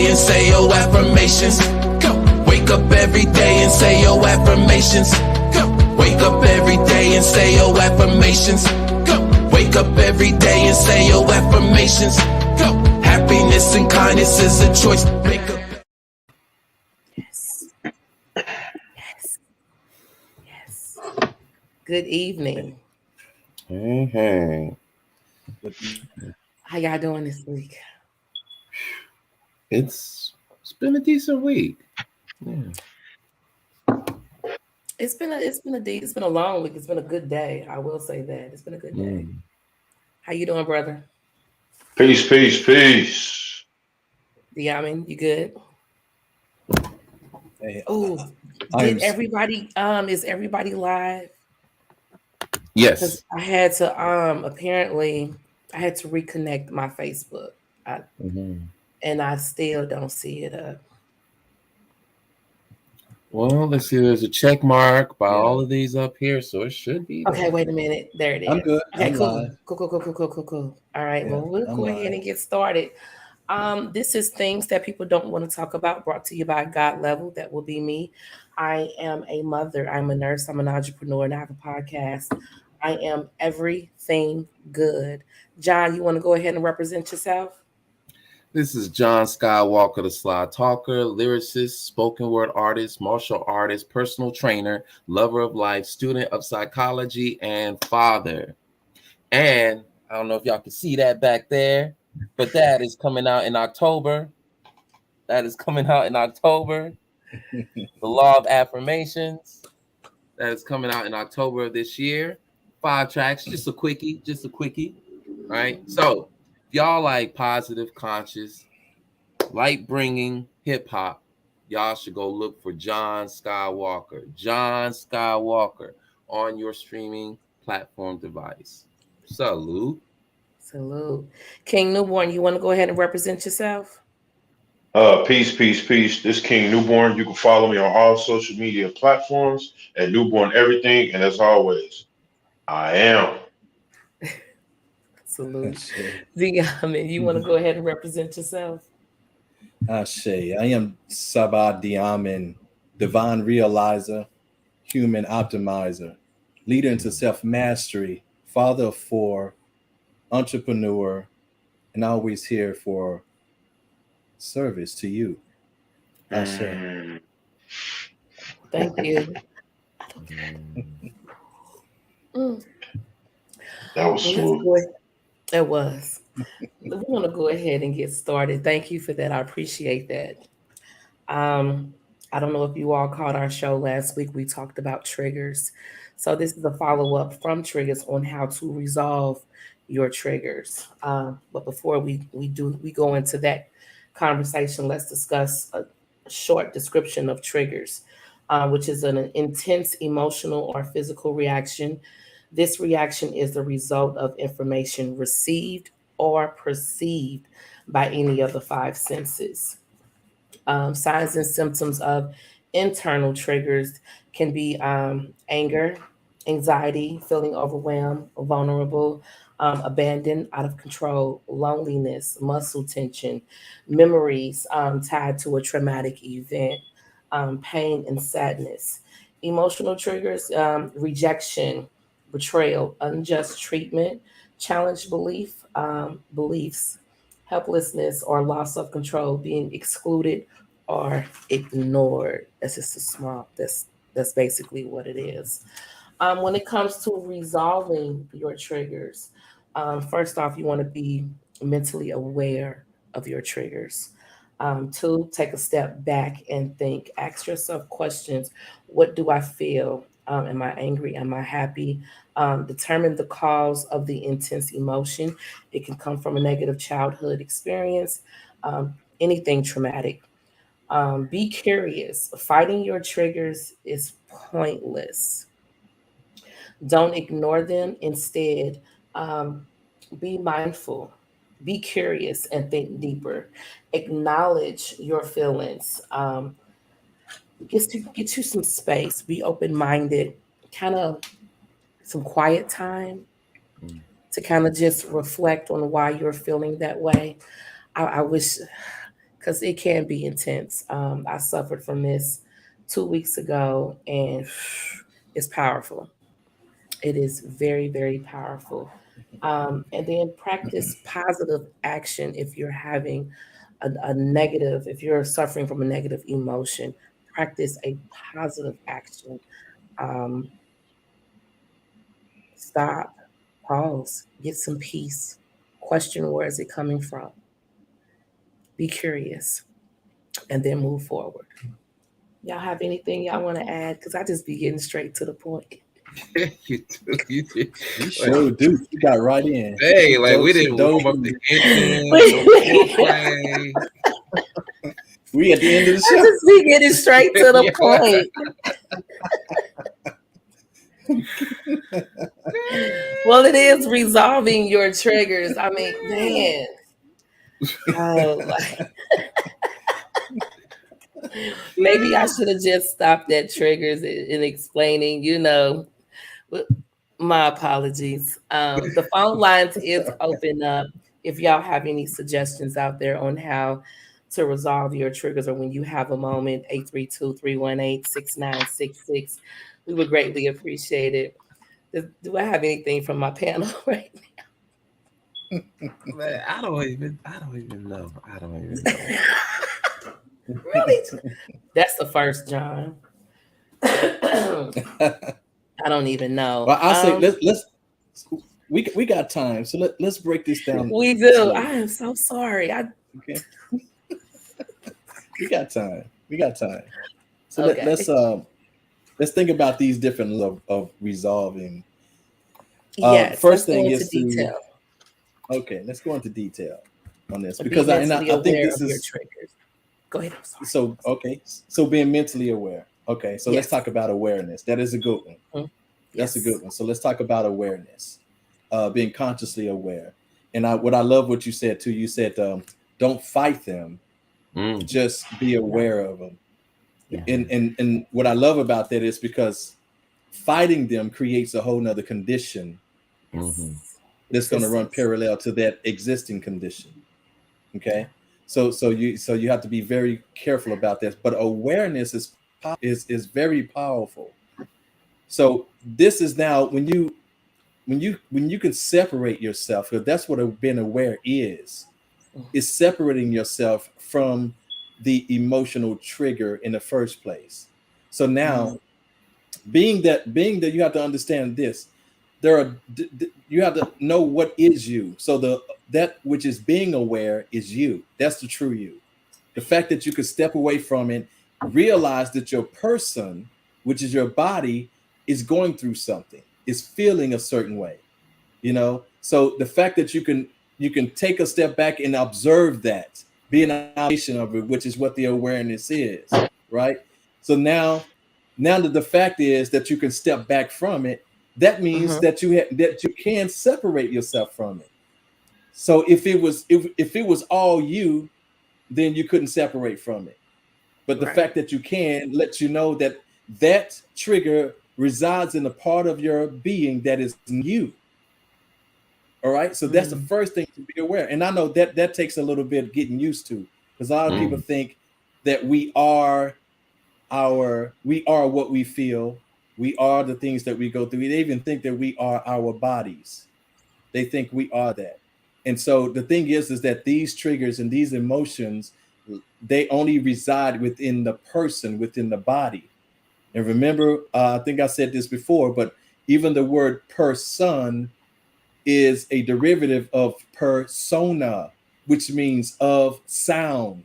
day and say your affirmations. Go. Wake up every day and say your affirmations. Go. Wake up every day and say your affirmations. Go. Wake up every day and say your affirmations. Go. Happiness and kindness is a choice. Wake up. Yes. Yes. Yes. Good evening. Hey. How y'all doing this week? It's been a decent week. Yeah. It's been a long week. It's been a good day. I will say that. It's been a good day. How you doing, brother? Peace, peace, peace. Diamin, you good? Hey, Oh, is everybody live? Yes. I had to apparently I had to reconnect my Facebook. And I still don't see it up. Well, let's see. There's a check mark by all of these up here, so it should be there. Okay, wait a minute. There it is. I'm good. Okay, I'm cool. live. Cool. All right. Yeah, Well, we'll I'm go ahead and get started. This is things that people don't want to talk about, brought to you by God Level. That will be me. I am a mother. I'm a nurse. I'm an entrepreneur, and I have a podcast. I am everything good. John, you want to go ahead and represent yourself? This is John Skywalker, the Sly Talker, lyricist, spoken word artist, martial artist, personal trainer, lover of life, student of psychology, and father. And I don't know if y'all can see that back there, but that is coming out in October. The Law of Affirmations. That is coming out in October of this year. 5 tracks, just a quickie. Right? So, if y'all like positive, conscious, light-bringing hip-hop, y'all should go look for John Skywalker. John Skywalker on your streaming platform device. Salute. King Newborn, you want to go ahead and represent yourself? Peace, peace, peace. This King Newborn. You can follow me on all social media platforms at Newborn Everything. And as always, I am. Salute. Diamin, you want to go ahead and represent yourself? Ashe. I am Sabah Diamin, divine realizer, human optimizer, leader into self-mastery, father of 4, entrepreneur, and always here for service to you. Ashe. Thank you. That was smooth. It was. We want to go ahead and get started. Thank you for that. I appreciate that. I don't know if you all caught our show last week. We talked about triggers. So this is a follow-up from triggers on how to resolve your triggers. But before we go into that conversation, let's discuss a short description of triggers, which is an intense emotional or physical reaction. This reaction is the result of information received or perceived by any of the 5 senses. Signs and symptoms of internal triggers can be anger, anxiety, feeling overwhelmed, vulnerable, abandoned, out of control, loneliness, muscle tension, memories tied to a traumatic event, pain and sadness. Emotional triggers, rejection, betrayal, unjust treatment, challenged beliefs, helplessness or loss of control, being excluded or ignored. That's just a small. That's basically what it is. When it comes to resolving your triggers, first off, you want to be mentally aware of your triggers. 2, take a step back and think. Ask yourself questions. What do I feel? Am I angry? Am I happy? Determine the cause of the intense emotion. It can come from a negative childhood experience, anything traumatic. Be curious. Fighting your triggers is pointless. Don't ignore them. Instead, be mindful. Be curious and think deeper. Acknowledge your feelings. Get you some space. Be open-minded. Kind of some quiet time to kind of just reflect on why you're feeling that way. I wish, because it can be intense. I suffered from this 2 weeks ago, and it's powerful. It is very, very powerful. And then practice positive action if you're having a negative, if you're suffering from a negative emotion, practice a positive action. Um, Stop, pause, get some peace, question where is it coming from, be curious, and then move forward. Y'all have anything y'all want to add? Because I just be getting straight to the point. You do. You do. You sure do. You got right in. Hey, like we She didn't dove warm up in. the engine, no foreplay. We at the end of the I show. just be getting straight to the point. Well, it is resolving your triggers. I mean, man. Like, maybe I should have just stopped at triggers and explaining, my apologies. The phone lines is open up. If y'all have any suggestions out there on how to resolve your triggers or when you have a moment, 832-318-6966. We would greatly appreciate it. Do I have anything from my panel right now? Man, I don't even know. Really? That's the first, John. I don't even know. Well, I say let's we got time, so let's break this down. We do. Slowly. I am so sorry. Okay. We got time. So okay. let's think about these different levels of resolving. Yes. First thing is detail. Okay, let's go into detail on this because I think this is your triggers. Go ahead. I'm sorry. So being mentally aware. Okay, so let's talk about awareness. That is a good one. Mm-hmm. That's a good one. So let's talk about awareness, being consciously aware. And what I love what you said too. You said don't fight them, just be aware of them. Yeah. And what I love about that is because fighting them creates a whole nother condition that's going to run parallel to that existing condition. Okay, so you have to be very careful about this. But awareness is very powerful. So this is now when you can separate yourself, because that's what being aware is separating yourself from the emotional trigger in the first place. So now being that you have to understand this, you have to know what is you. So that which is being aware is you. That's the true you. The fact that you could step away from it, realize that your person, which is your body, is going through something, is feeling a certain way, So the fact that you can take a step back and observe that, be an observation of it, which is what the awareness is, right? So now that the fact is that you can step back from it, that means that you can separate yourself from it. So if it was all you, then you couldn't separate from it. But the fact that you can lets you know that trigger resides in a part of your being that is you. All right. So that's the first thing to be aware. And I know that takes a little bit getting used to, because a lot of people think that we are what we feel. We are the things that we go through. They even think that we are our bodies. They think we are that. And so the thing is that these triggers and these emotions, they only reside within the person, within the body. And remember, I think I said this before, but even the word person is a derivative of persona, which means of sound.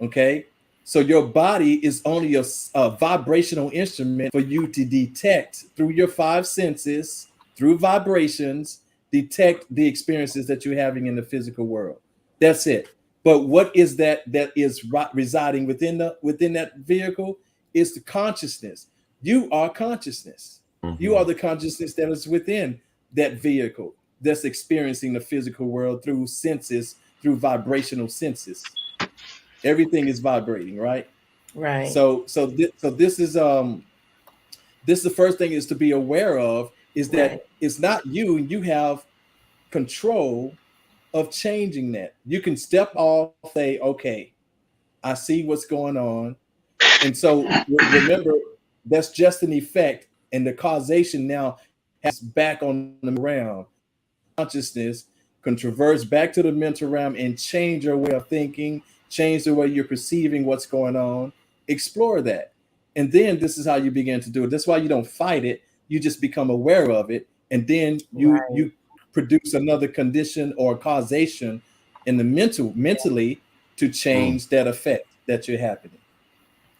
Okay. So your body is only a vibrational instrument for you to detect through your five senses, through vibrations, detect the experiences that you're having in the physical world. That's it. But what is that is residing within that vehicle is the consciousness. You are consciousness. You are the consciousness that is within that vehicle that's experiencing the physical world through senses, through vibrational senses. Everything is vibrating, right? Right. So this is the first thing is to be aware of is that it's not you, and you have control of changing that. You can step off, say, okay, I see what's going on. And so remember, that's just an effect, and the causation now has back on the realm. Consciousness can traverse back to the mental realm and change your way of thinking, change the way you're perceiving what's going on. Explore that. And then this is how you begin to do it. That's why you don't fight it. You just become aware of it. And then you produce another condition or causation in the mentally to change that effect that you're happening.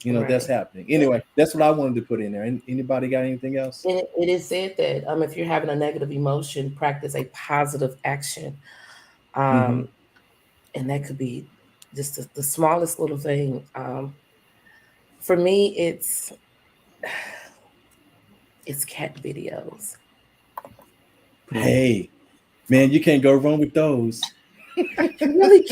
That's happening. Anyway, that's what I wanted to put in there. Anybody got anything else? And it is said that if you're having a negative emotion, practice a positive action. And that could be just the smallest little thing. For me, it's cat videos. Hey, man, you can't go wrong with those. Really?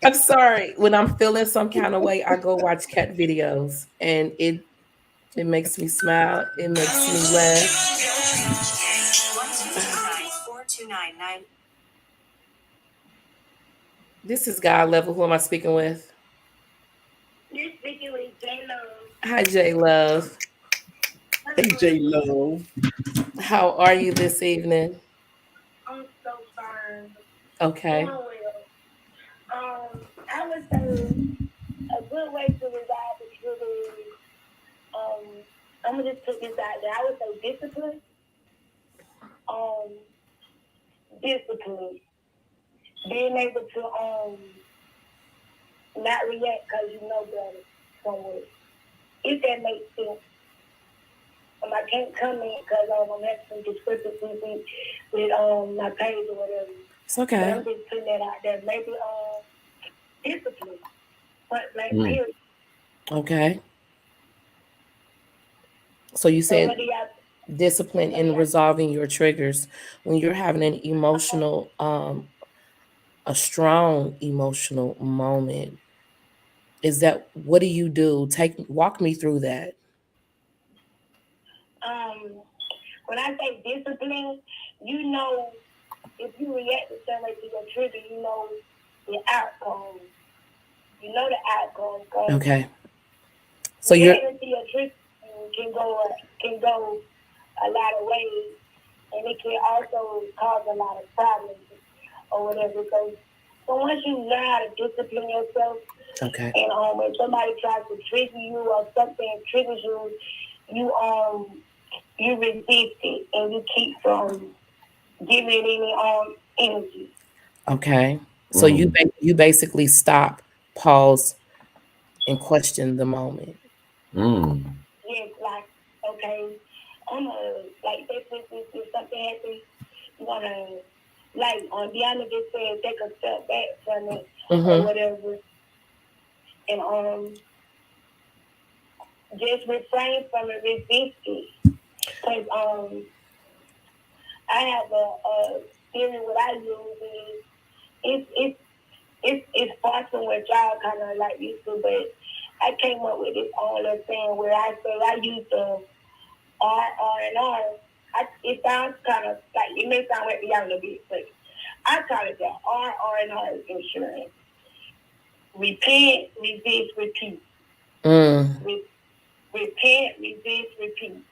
I'm sorry. When I'm feeling some kind of way, I go watch cat videos, and it makes me smile. It makes me laugh. This is God Level. Who am I speaking with? You're speaking with J Love. Hi, J Love. Hey, J Love. How are you this evening? I'm so fine. Okay. I would say a good way to resolve the trigger is, I'm gonna just put this out there. I would say discipline. Discipline. Being able to not react because you know better somewhere. If that makes sense. I can't come in because I'm having some discrepancies with my page or whatever. It's okay. But I'm just putting that out there. Maybe discipline. But period. Okay. So you said discipline in resolving your triggers when you're having an emotional, a strong emotional moment. Is that, what do you do? Walk me through that. When I say discipline, if you react the same way to your trigger, you know the outcome. You know the outcome. Okay. So your trigger can go a lot of ways, and it can also cause a lot of problems or whatever. So once you learn how to discipline yourself, okay, and when somebody tries to trigger you or something triggers you, you resist it and you keep from giving it any energy. Okay. So you basically stop, pause, and question the moment. Yes, like, okay, like if something happens, you wanna, like on Deanna just said, take a step back from it or whatever, and just refrain from it, resist it. Because I have a theory. What I use is it's far from what y'all kind of like used to, but I came up with this own little thing where I say I use the R. It sounds kind of like, it may sound like y'all a little bit, but I call it the R insurance. Repent, resist, repeat. Repent, resist, repeat.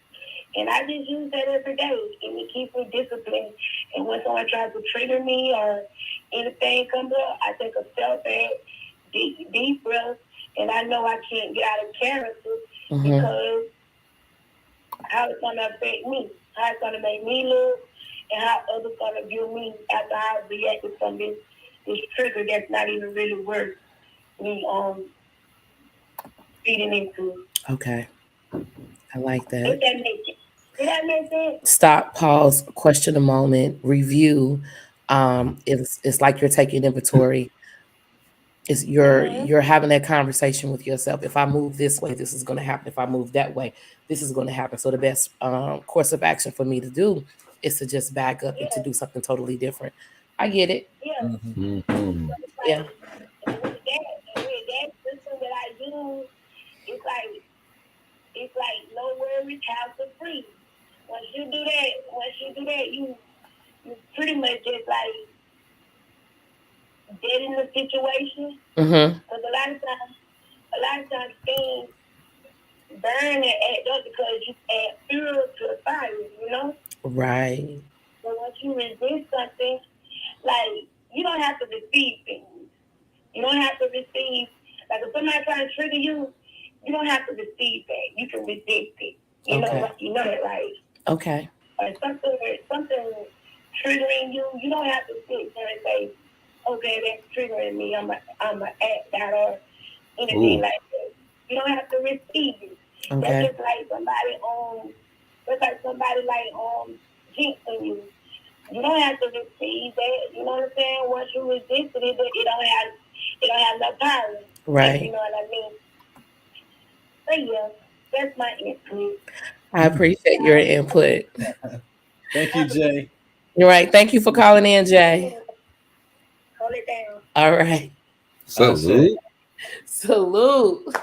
And I just use that every day, and it keeps me disciplined. And when someone tries to trigger me or anything comes up, I take a step back, deep breath, and I know I can't get out of character because how it's going to affect me, how it's going to make me look, and how others going to view me after I reacted from this trigger that's not even really worth me feeding into. Okay. I like that. If that makes sense. Did that make sense? Stop, pause, question a moment, review. It's like you're taking inventory. It's you're having that conversation with yourself. If I move this way, this is going to happen. If I move that way, this is going to happen. So the best course of action for me to do is to just back up and to do something totally different. I get it. Yeah. Yeah. With that system that I use, it's like no worries, hassle free. Once you do that, you pretty much just like dead in the situation. Mm-hmm. Because a lot of times things burn and act up because you add fuel to the fire, you know? Right. So once you resist something, like, you don't have to receive things. You don't have to receive, like if somebody trying to trigger you, you don't have to receive that. You can resist it. You know that, right? Okay. Or something triggering you, you don't have to sit there and say, okay, that's triggering me. I'm a act out or anything like that. You don't have to receive it. Okay. That's just like somebody jinxing you. You don't have to receive that. You know what I'm saying? Once you resist it, it don't have no power. Right. You know what I mean? So yeah, that's my input. I appreciate your input. Thank you, Jay. You're right. Thank you for calling in, Jay. Hold it down. All right. Salute. Salute.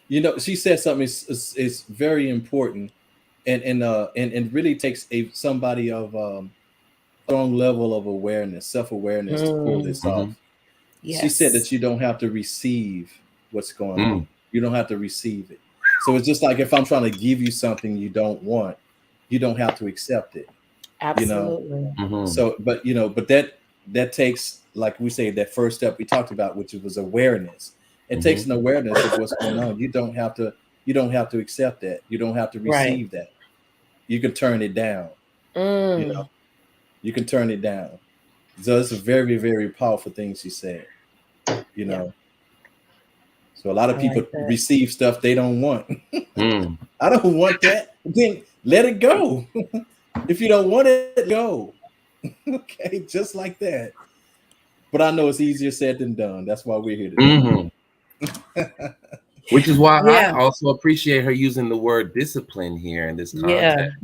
You know, she said something is very important, and really takes somebody of strong level of awareness, self-awareness to pull this off. Yes. She said that you don't have to receive what's going on. You don't have to receive it. So it's just like if I'm trying to give you something you don't want, you don't have to accept it. Absolutely. You know? So, but that takes, like we say, that first step we talked about, which was awareness. It takes an awareness of what's going on. You don't have to accept that. You don't have to receive that. You can turn it down. You know, you can turn it down. So it's a very, very powerful thing she said. You know. So a lot of people receive stuff they don't want. I don't want that. Then let it go. If you don't want it, go. Okay, just like that. But I know it's easier said than done. That's why we're here today. Which is why I also appreciate her using the word discipline here in this context.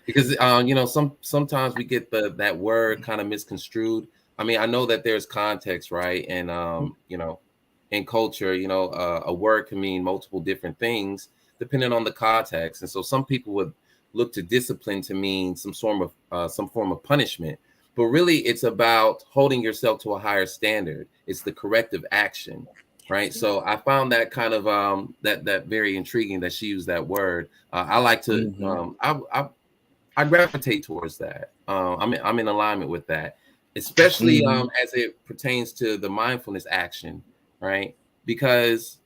Because sometimes we get that word kind of misconstrued. I mean, I know that there's context, right? And in culture, a word can mean multiple different things depending on the context. And so some people would look to discipline to mean some form of punishment. But really, it's about holding yourself to a higher standard. It's the corrective action. Right. So I found that kind of that very intriguing that she used that word. I like to I gravitate towards that. I'm in alignment with that, especially as it pertains to the mindfulness action. Right. Because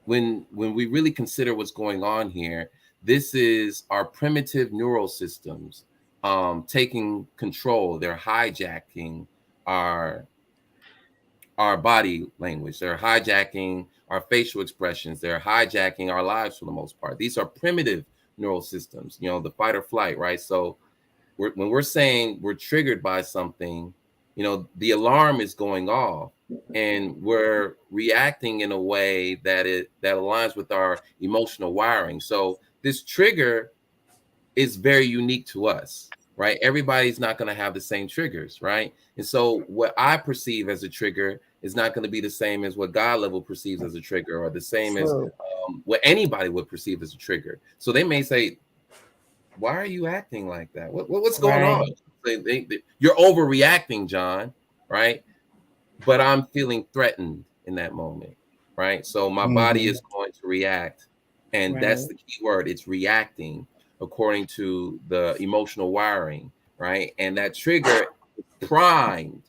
when we really consider what's going on here, this is our primitive neural systems taking control. They're hijacking our body language. They're hijacking our facial expressions. They're hijacking our lives for the most part. These are primitive neural systems, the fight or flight, right? So when we're saying we're triggered by something, the alarm is going off and we're reacting in a way that aligns with our emotional wiring. So this trigger is very unique to us, right? Everybody's not going to have the same triggers, right? And so what I perceive as a trigger is not going to be the same as what God level perceives as a trigger, or the same as what anybody would perceive as a trigger. So they may say, why are you acting like that? What's going on? You're overreacting, John, right? But I'm feeling threatened in that moment, right? So my body is going to react. And that's the key word. It's reacting according to the emotional wiring, right? And that trigger primed.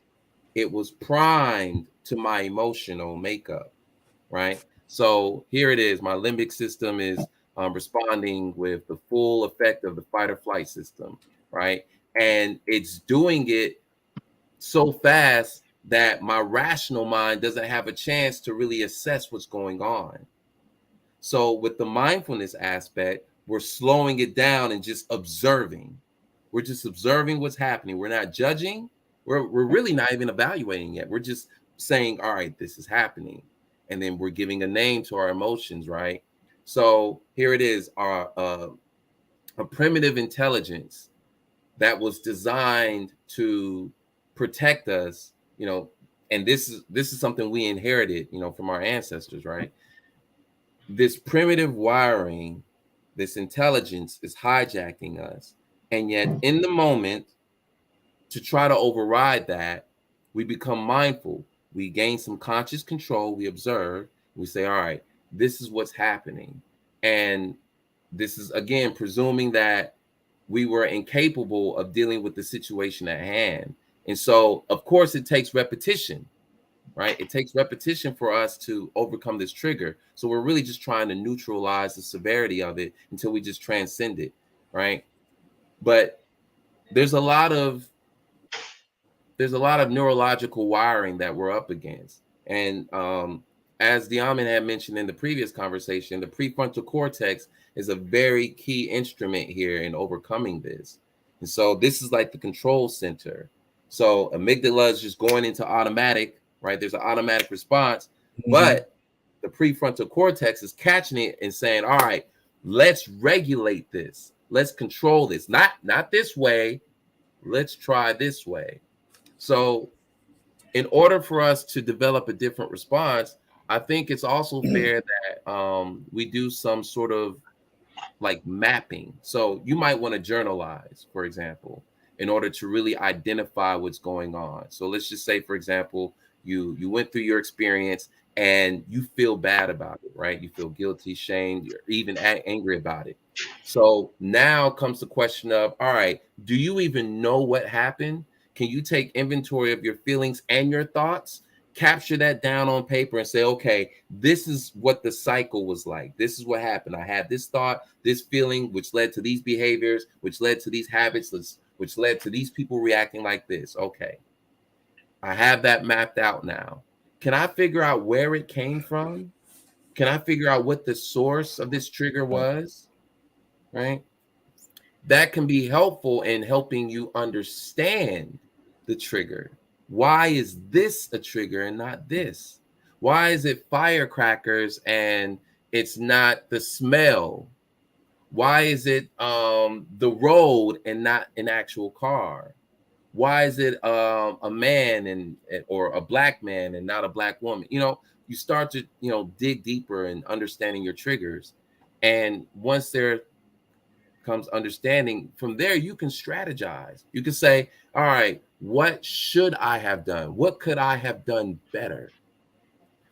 It was primed to my emotional makeup, right? So here it is. My limbic system is responding with the full effect of the fight or flight system, right? And it's doing it so fast that my rational mind doesn't have a chance to really assess what's going on. So with the mindfulness aspect, we're slowing it down and just observing. We're just observing what's happening. We're not judging. We're really not even evaluating yet. We're just saying, all right, this is happening. And then we're giving a name to our emotions, right? So here it is, a primitive intelligence that was designed to protect us, and this is something we inherited, from our ancestors, right? This primitive wiring, this intelligence is hijacking us. And yet in the moment, to try to override that, we become mindful. we gain some conscious control, we observe, we say, all right, this is what's happening. And this is, again, presuming that we were incapable of dealing with the situation at hand. And so, of course, it takes repetition, right? It takes repetition for us to overcome this trigger. So we're really just trying to neutralize the severity of it until we just transcend it, right? But there's a lot of neurological wiring that we're up against. And as Diamond had mentioned in the previous conversation, the prefrontal cortex is a very key instrument here in overcoming this. And so this is like the control center. So amygdala is just going into automatic, right? There's an automatic response, but the prefrontal cortex is catching it and saying, all right, let's regulate this. Let's control this. Not this way. Let's try this way. So in order for us to develop a different response, I think it's also fair that we do some sort of like mapping. So you might want to journalize, for example, in order to really identify what's going on. So let's just say, for example, you went through your experience and you feel bad about it, right? You feel guilty, shamed, you're even angry about it. So now comes the question of, all right, do you even know what happened? Can you take inventory of your feelings and your thoughts, capture that down on paper and say, okay, this is what the cycle was like. This is what happened. I had this thought, this feeling, which led to these behaviors, which led to these habits, which led to these people reacting like this. Okay, I have that mapped out now. Can I figure out where it came from? Can I figure out what the source of this trigger was? Right? That can be helpful in helping you understand the trigger. Why is this a trigger and not this? Why is it firecrackers and it's not the smell? Why is it the road and not an actual car? Why is it a man or a black man and not a black woman? You start to dig deeper in understanding your triggers, and once there comes understanding, from there you can strategize. You can say, all right, what should I have done? What could I have done better?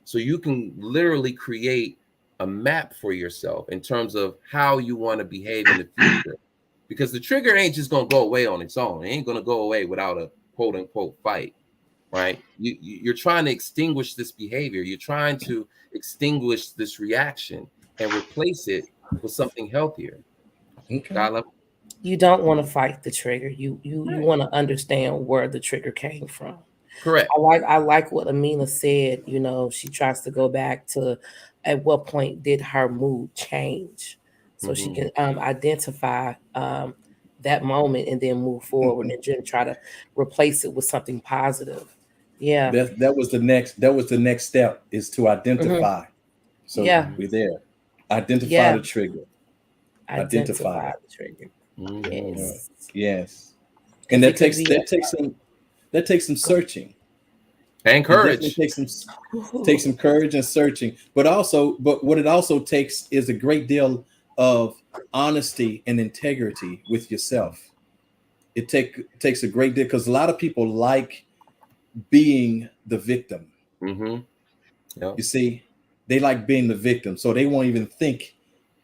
So you can literally create a map for yourself in terms of how you want to behave in the future, because the trigger ain't just going to go away on its own. It ain't going to go away without a quote unquote fight, right? You're trying to extinguish this behavior. You're trying to extinguish this reaction and replace it with something healthier. Okay. You don't want to fight the trigger. You want to understand where the trigger came from. Correct. I like what Amina said. She tries to go back to at what point did her mood change, so she can identify that moment and then move forward and then try to replace it with something positive. Yeah, that was the next step, is to identify. So we're there. Identify the trigger. Identify the trigger. Yes. And that takes some searching and courage. Take some courage and searching, but what it also takes is a great deal of honesty and integrity with yourself. It takes a great deal, because a lot of people like being the victim. Yep. You see, they like being the victim, so they won't even think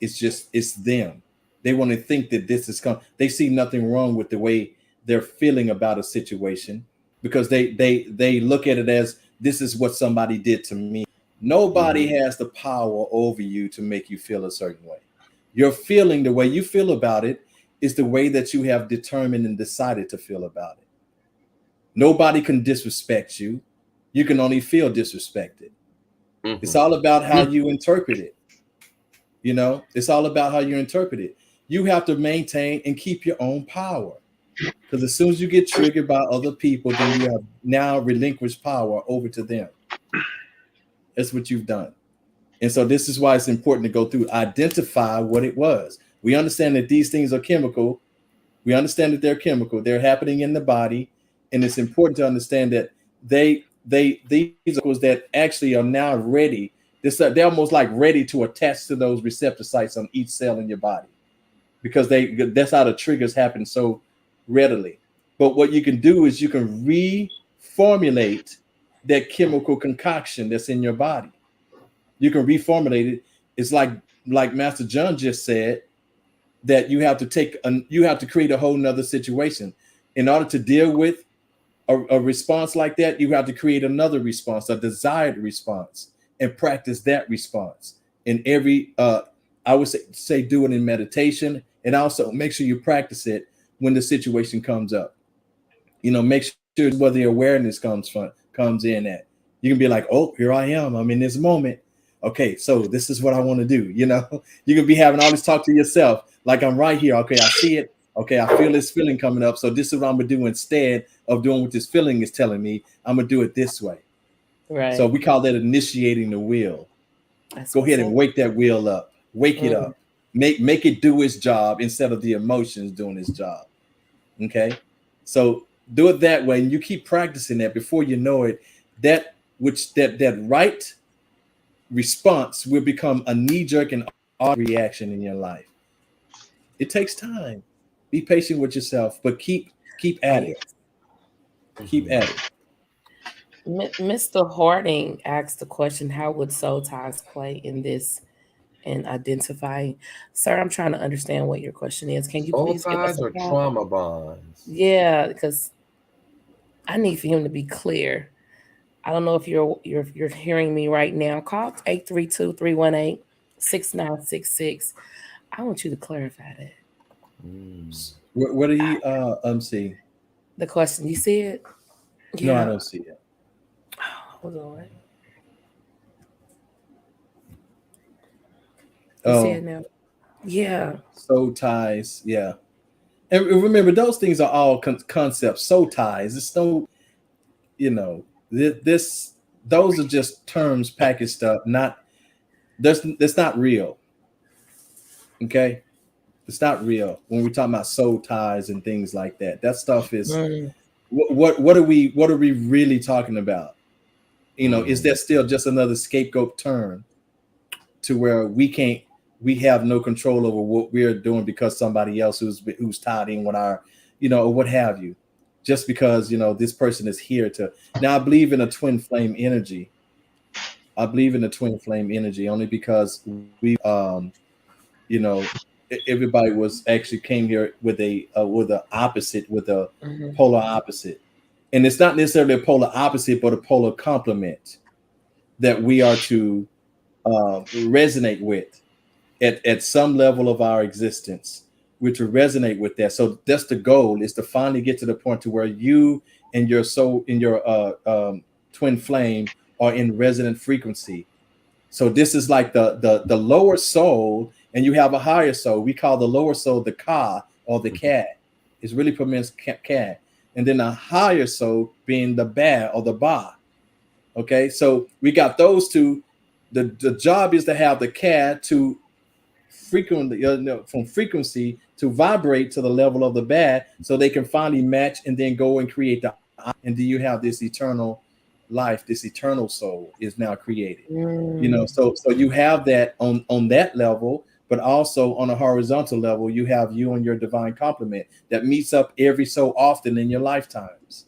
it's them. They want to think that this is they see nothing wrong with the way they're feeling about a situation, because they look at it as, this is what somebody did to me. Nobody has the power over you to make you feel a certain way. Your feeling, the way you feel about it, is the way that you have determined and decided to feel about it. Nobody can disrespect you. You can only feel disrespected. It's all about how you interpret it. It's all about how you interpret it. You have to maintain and keep your own power, because as soon as you get triggered by other people, then you have now relinquished power over to them. That's what you've done. And so this is why it's important to go through, identify what it was. We understand that these things are chemical. We understand that they're chemical. They're happening in the body. And it's important to understand that these chemicals that actually are now ready, they're almost like ready to attach to those receptor sites on each cell in your body, because that's how the triggers happen so readily. But what you can do is you can reformulate that chemical concoction that's in your body. You can reformulate it. It's like Master John just said, that you have to create a whole nother situation in order to deal with a response like that. You have to create another response, a desired response, and practice that response in every I would say do it in meditation, and also make sure you practice it when the situation comes up. Make sure where the awareness comes in at. You can be like, oh, here I am, I'm in this moment. Okay, so this is what I want to do. You can be having all this talk to yourself, like, I'm right here. Okay, I see it. Okay, I feel this feeling coming up. So this is what I'm gonna do instead of doing what this feeling is telling me. I'm gonna do it this way. Right. So we call that initiating the wheel. Go ahead and wake that wheel up. Wake it up. Make it do its job instead of the emotions doing its job. Okay, so do it that way, and you keep practicing that. Before you know it, that right response will become a knee-jerk and reaction in your life. It takes time. Be patient with yourself, but keep at it. Keep at it. Mr. Harding asked the question, how would soul ties play in this and identifying? Sir, I'm trying to understand what your question is. Can you Soul please give us ties a or call? trauma bonds? Yeah, because I need for him to be clear. I don't know if you're hearing me right now. Call 832-318-6966. I want you to clarify that. What do you see? The question, you see it? Yeah. No, I don't see it. Hold on. You see it now? Yeah. Soul ties, yeah. And remember, those things are all concepts. Soul ties. It's no, those are just terms packaged up. That's not real. Okay, it's not real when we talk about soul ties and things like that. That stuff is what are we really talking about? Is that still just another scapegoat term to where we have no control over what we're doing because somebody else who's tied in with our, or what have you, just because this person is here to. Now I believe in a twin flame energy. Only because we everybody came here with a polar opposite, and it's not necessarily a polar opposite, but a polar complement that we are to resonate with at some level of our existence. We're to resonate with that. So that's the goal, is to finally get to the point to where you and your soul in your twin flame are in resonant frequency. So this is like the lower soul, and you have a higher soul. We call the lower soul the ka, or the cat. It's really pronounced cat. And then a higher soul being the ba, or the ba. Okay, so we got those two. The job is to have the cat to from frequency to vibrate to the level of the ba, so they can finally match and then go and create and then you have this eternal life, this eternal soul is now created. So you have that on that level, but also on a horizontal level, you have you and your divine complement that meets up every so often in your lifetimes.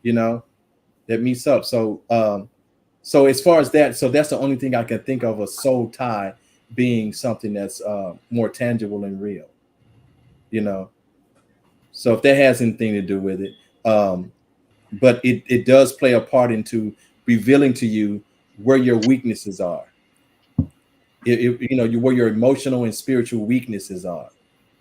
That meets up. So as far as that, so that's the only thing I can think of, a soul tie being something that's more tangible and real. So if that has anything to do with it, but it does play a part into revealing to you where your weaknesses are. Where your emotional and spiritual weaknesses are.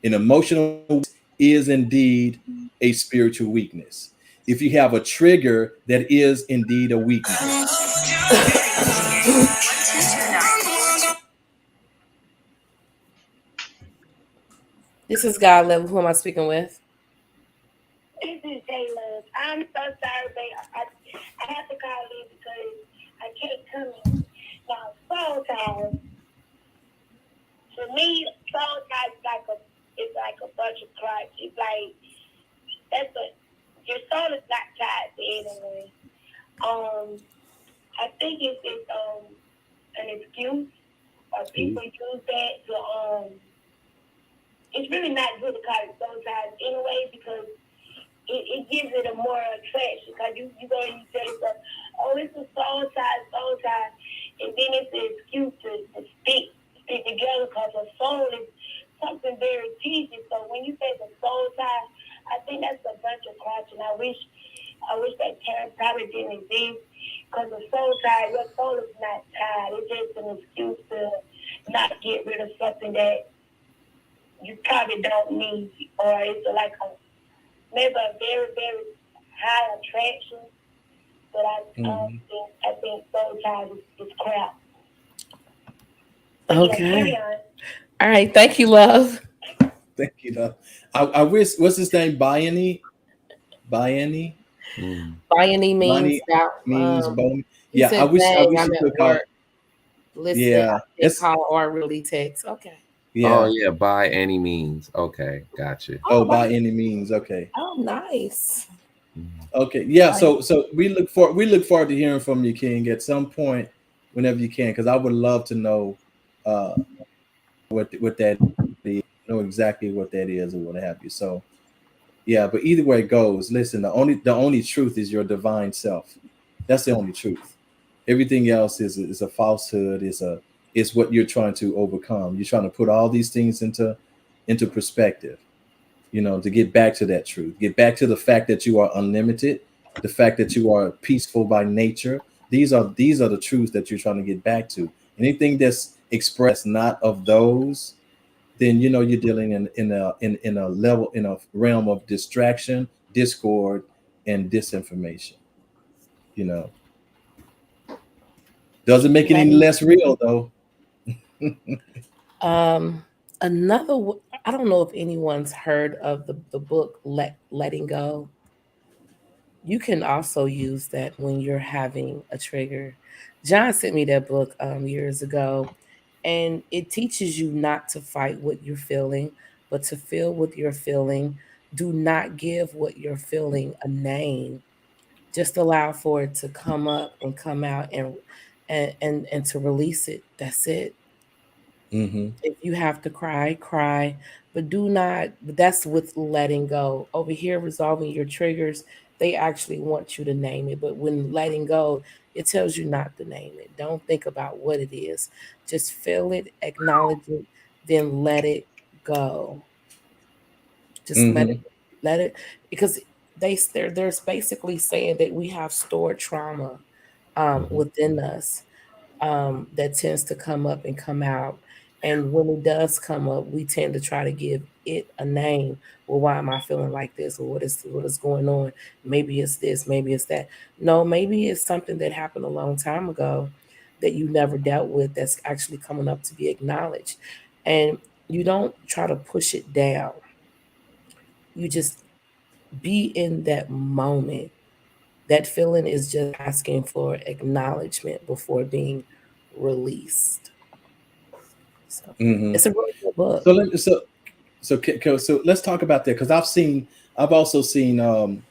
An emotional is indeed a spiritual weakness. If you have a trigger, that is indeed a weakness. This is God Level. Who am I speaking with? This is J-Love. I'm so sorry, babe. I have to call in because I can't come in. Now, soul ties. For me, soul ties is like a bunch of clocks. It's like your soul is not tied to anyone. I think it's an excuse, or people use that to it's really not good to call it soul ties anyway, because it gives it a more attraction because you go and you say stuff, oh, it's a soul tie, and then it's an excuse to stick together because a soul is something very teasing. So when you say the soul tie, I think that's a bunch of crotch, and I wish that term probably didn't exist because the soul tie, your soul is not tied. It's just an excuse to not get rid of something that you probably don't need, or it's like maybe a very, very high attraction. But I think soul ties is crap. Okay. Yeah, all right. Thank you, love. Thank you, love. I wish, what's his name? Bayani? Bayani means bone. Yeah, I wish you took out. Listen, yeah, it's call or really text. Okay. Yeah. Oh yeah, by any means. Okay, gotcha. Oh, by any means. Okay. Oh, nice. Okay. Yeah. So we look forward to hearing from you, King, at some point, whenever you can, because I would love to know what that is, know exactly what that is or what have you. So yeah, but either way it goes, listen, the only truth is your divine self. That's the only truth. Everything else is a falsehood, is what you're trying to overcome. You're trying to put all these things into perspective, to get back to that truth, get back to the fact that you are unlimited, the fact that you are peaceful by nature. These are the truths that you're trying to get back to. Anything that's expressed not of those, then you're dealing in a level, in a realm of distraction, discord, and disinformation. Doesn't make it any less real though. Another, I don't know if anyone's heard of the book Letting Go. You can also use that when you're having a trigger. John sent me that book years ago, and it teaches you not to fight what you're feeling, but to feel what you're feeling. Do not give what you're feeling a name. Just allow for it to come up and come out and to release it. That's it. Mm-hmm. If you have to cry, cry, but do not. But that's with letting go. Over here, resolving your triggers, they actually want you to name it. But when letting go, it tells you not to name it. Don't think about what it is. Just feel it, acknowledge it, then let it go. Just let it, because they're basically saying that we have stored trauma within us that tends to come up and come out. And when it does come up, we tend to try to give it a name. Well, why am I feeling like this? Or what is going on? Maybe it's this, maybe it's that. No, maybe it's something that happened a long time ago that you never dealt with that's actually coming up to be acknowledged. And you don't try to push it down. You just be in that moment. That feeling is just asking for acknowledgement before being released. So it's a really good book. So let's talk about that, because I've also seen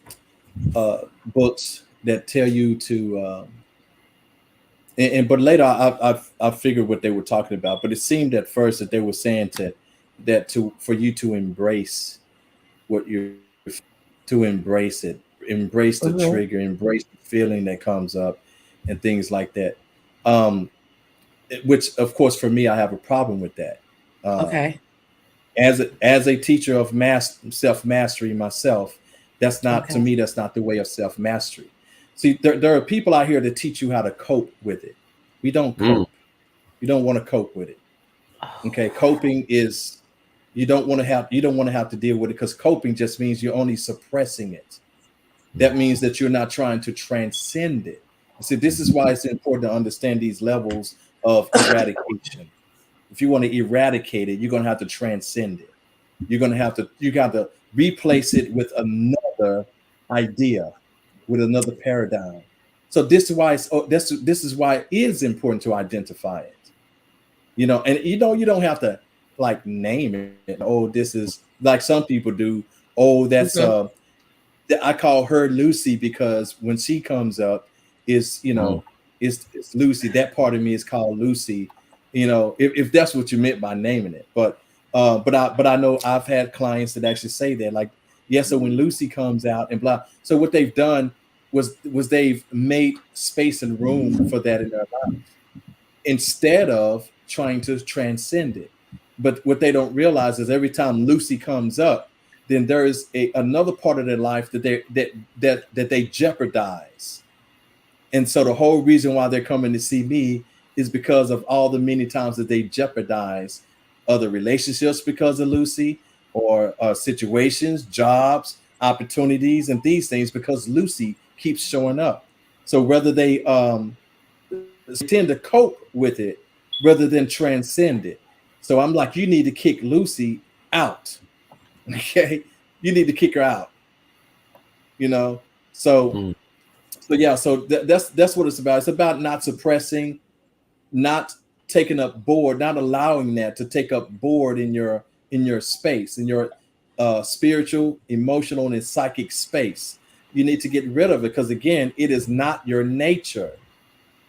books that tell you to but later I figured what they were talking about. But it seemed at first that they were saying for you to embrace what you're, to embrace it, embrace the trigger, embrace the feeling that comes up, and things like that. Which of course for me, I have a problem with that. Okay. As a teacher of self-mastery myself, that's not to me, that's not the way of self-mastery. See, there are people out here that teach you how to cope with it. We don't cope. You don't want to cope with it. Okay, coping is you don't want to have to deal with it, because coping just means you're only suppressing it. That means that you're not trying to transcend it. See, this is why it's important to understand these levels of eradication. If you want to eradicate it, you're going to have to transcend it. You got to replace it with another idea, with another paradigm. So this is why this is why it is important to identify it. And you don't have to like name it. Oh, this is like some people do. Oh, that's I call her Lucy, because when she comes up, it's Lucy. That part of me is called Lucy. If that's what you meant by naming it. But I know I've had clients that actually say that, like, Yeah, so when Lucy comes out and blah, so what they've done was they've made space and room for that in their life instead of trying to transcend it. But what they don't realize is every time Lucy comes up, then there is another part of their life that they jeopardize. And so the whole reason why they're coming to see me is because of all the many times that they jeopardize other relationships because of Lucy, or situations, jobs, opportunities, and these things because Lucy keeps showing up. So whether they tend to cope with it rather than transcend it. So I'm like, you need to kick Lucy out. Okay, you need to kick her out. You know, so yeah, so that's what it's about. It's about not suppressing, not taking up board, not allowing that to take up board in your space, in your spiritual, emotional, and psychic space. You need to get rid of it because again, it is not your nature.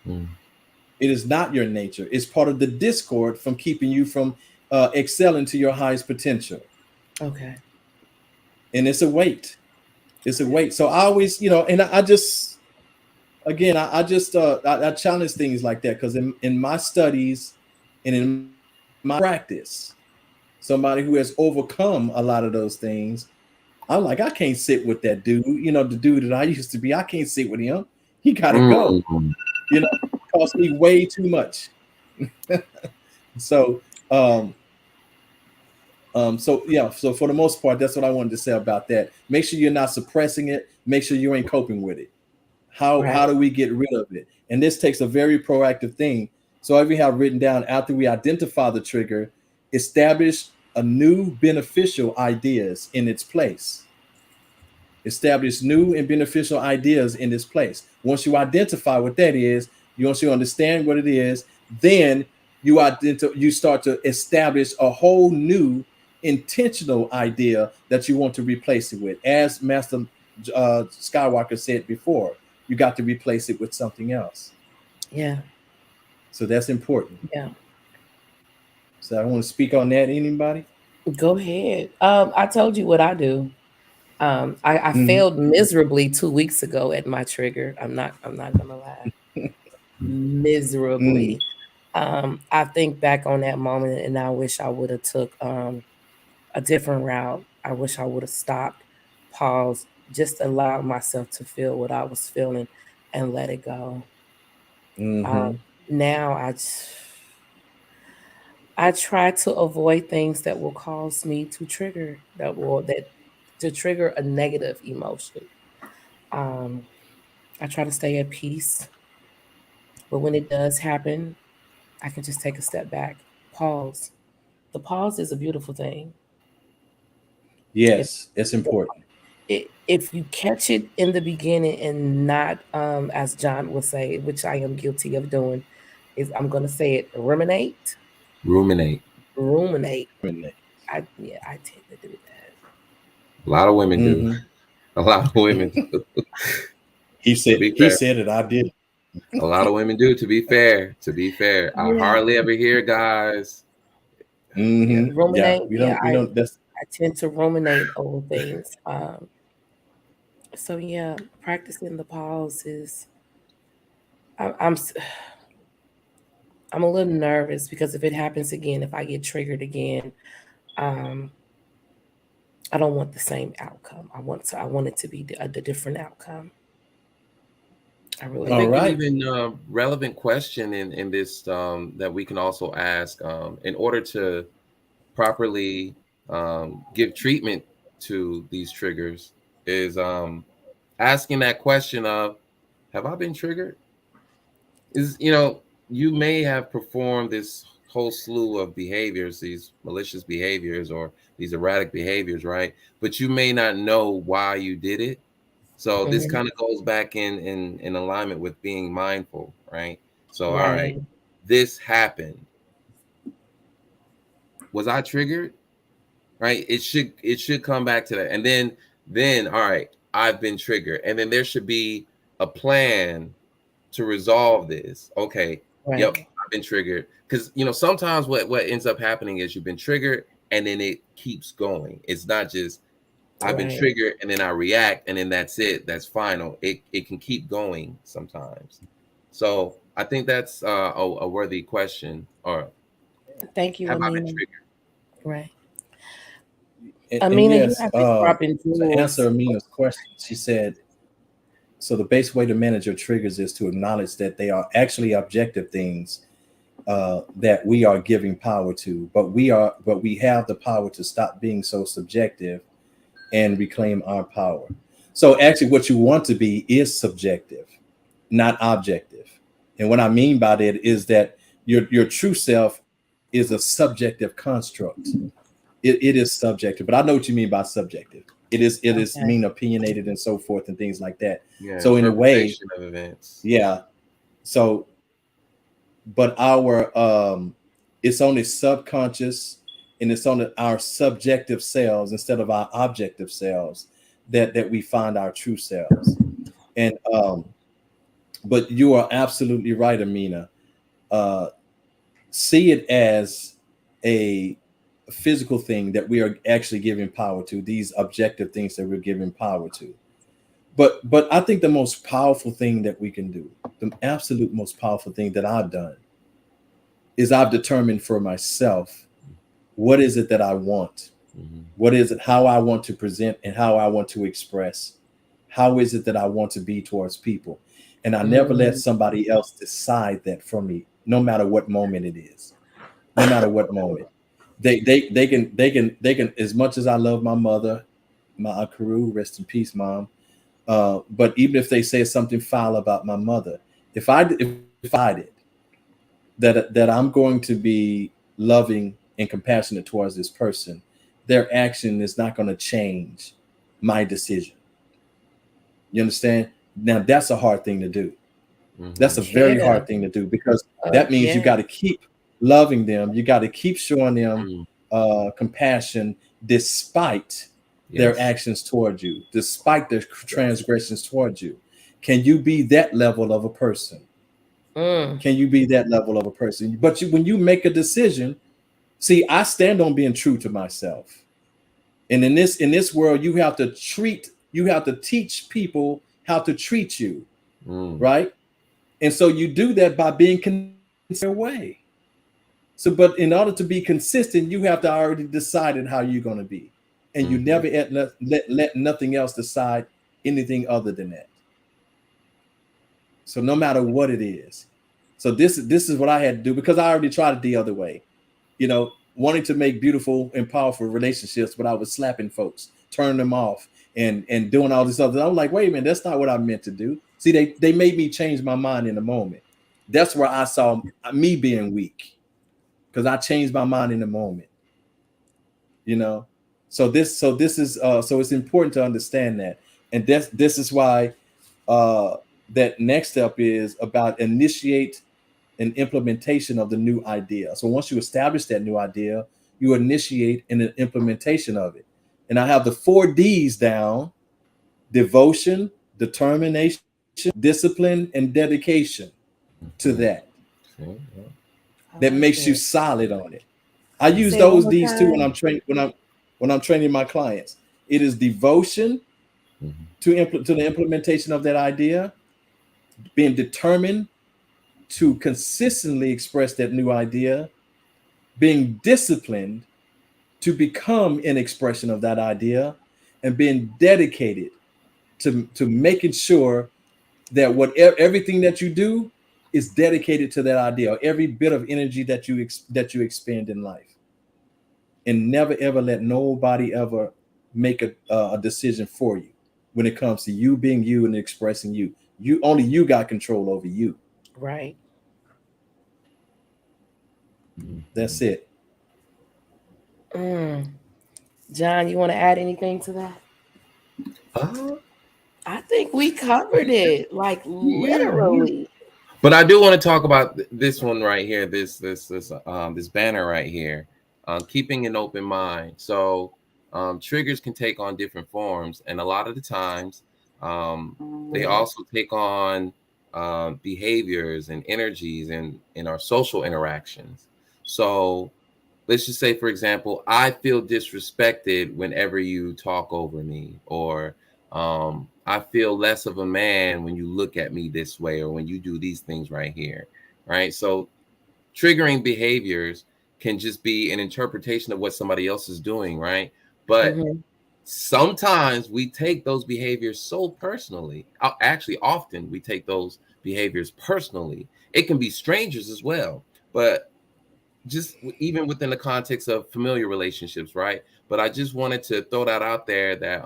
It is not your nature. It's part of the discord from keeping you from excelling to your highest potential. Okay. And it's a weight. It's a weight. So I always, and I just, again, I just I challenge things like that because in my studies and in my practice, somebody who has overcome a lot of those things, I'm like, I can't sit with that dude. The dude that I used to be, I can't sit with him. He gotta go. Cost me way too much. So so for the most part, that's what I wanted to say about that. Make sure you're not suppressing it. Make sure you ain't coping with it. How do we get rid of it? And this takes a very proactive thing. So we have written down, after we identify the trigger, establish a new beneficial ideas in its place. Establish new and beneficial ideas in its place. Once you identify what that is, once you understand what it is, then you start to establish a whole new intentional idea that you want to replace it with. As Master Skywalker said before, you got to replace it with something else. Yeah. So that's important. Yeah. So I want to speak on that. Anybody? Go ahead. I told you what I do. I failed miserably 2 weeks ago at my trigger. I'm not gonna lie. Miserably. I think back on that moment and I wish I would have took a different route. I wish I would have stopped, paused, just allowed myself to feel what I was feeling and let it go. Now I try to avoid things that will cause me to trigger, to trigger a negative emotion. I try to stay at peace, but when it does happen, I can just take a step back, pause. The pause is a beautiful thing. Yes, it's important. If you catch it in the beginning and not, as John would say, which I am guilty of doing, is I'm going to say it, ruminate. Ruminate. I tend to do that. A lot of women do. A lot of women do. He said it. I did. A lot of women do. To be fair, I hardly ever hear guys. Ruminate. Yeah, we don't. I tend to ruminate over things. So yeah, practicing the pause is. I'm a little nervous because if it happens again, if I get triggered again, I don't want the same outcome. I want it to be the different outcome. I really. I think an even relevant question in this that we can also ask in order to properly give treatment to these triggers is asking that question of, have I been triggered? You may have performed this whole slew of behaviors, these malicious behaviors or these erratic behaviors, right? But you may not know why you did it. So this kind of goes back in alignment with being mindful, right? So all right, this happened. Was I triggered? Right? It should come back to that. And then all right, I've been triggered. And then there should be a plan to resolve this. Okay. Yep, I've been triggered. Because sometimes what ends up happening is you've been triggered and then it keeps going. It's not just I've been triggered, and then I react, and then that's it. That's final. It can keep going sometimes. So I think that's a worthy question. Or thank you, have I been Amina. triggered? Right. And Amina, you yes, have been dropping to answer jewels. Amina's question, she said, so the best way to manage your triggers is to acknowledge that they are actually objective things that we are giving power to, but we have the power to stop being so subjective and reclaim our power. So actually what you want to be is subjective, not objective. And what I mean by that is that your true self is a subjective construct. It is subjective, but I know what you mean by subjective. It is Okay. mean opinionated and so forth and things like that. Yeah, So in a way, interpretation of events. yeah. So, but it's only subconscious, and it's only our subjective selves instead of our objective selves that we find our true selves. And but you are absolutely right, Amina. Uh, See it as a physical thing that we are actually giving power to, these objective things that we're giving power to. But I think the most powerful thing that we can do, the absolute most powerful thing that I've done, is I've determined for myself what is it that I want, what is it, how I want to present and how I want to express, how is it that I want to be towards people. And I never let somebody else decide that for me, no matter what moment it is. No matter what moment. They can, as much as I love my mother, my Aunt Carew, rest in peace, Mom. But even if they say something foul about my mother, if I decided that I'm going to be loving and compassionate towards this person, their action is not going to change my decision. You understand? Now that's a hard thing to do. That's a very hard thing to do, because that means you got to keep loving them. You got to keep showing them compassion despite their actions towards you, despite their transgressions towards you. Can you be that level of a person? Can you be that level of a person? But when you make a decision, see, I stand on being true to myself. And in this world, you have to teach people how to treat you, right? And so you do that by being consistent way. So, but in order to be consistent, you have to already decided how you're going to be, and you never let nothing else decide anything other than that. So no matter what it is, so this is what I had to do, because I already tried it the other way, wanting to make beautiful and powerful relationships, but I was slapping folks, turning them off, and doing all this other. I'm like, wait a minute, that's not what I meant to do. See, they made me change my mind in a moment. That's where I saw me being weak, because I changed my mind in a moment. So this is so it's important to understand that, and this is why that next step is about initiate an implementation of the new idea. So once you establish that new idea, you initiate an implementation of it. And I have the 4 D's down: devotion, determination, discipline, and dedication to that. That makes you solid on it. I use those D's too when I'm training when I'm training my clients. It is devotion to the implementation of that idea, being determined to consistently express that new idea, being disciplined to become an expression of that idea, and being dedicated to making sure that everything that you do is dedicated to that idea, every bit of energy that you expend in life. And never ever let nobody ever make a decision for you when it comes to you being you and expressing you. Only you got control over you. Right. That's it. John, you want to add anything to that? I think we covered it, like literally. But I do want to talk about this one right here, this banner right here, keeping an open mind. So triggers can take on different forms, and a lot of the times they also take on behaviors and energies in our social interactions. So let's just say, for example, I feel disrespected whenever you talk over me, or I feel less of a man when you look at me this way, or when you do these things right here, right? So triggering behaviors can just be an interpretation of what somebody else is doing, right? But sometimes we take those behaviors so personally. Actually, often we take those behaviors personally. It can be strangers as well, but just even within the context of familiar relationships, right? But I just wanted to throw that out there, that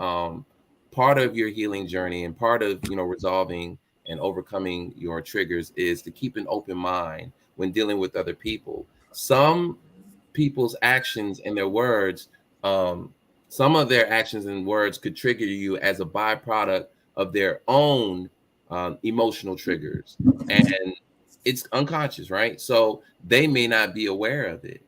part of your healing journey and part of, you know, resolving and overcoming your triggers is to keep an open mind when dealing with other people. Some people's actions and their words, um, some of their actions and words could trigger you as a byproduct of their own emotional triggers, and it's unconscious, right? So they may not be aware of it.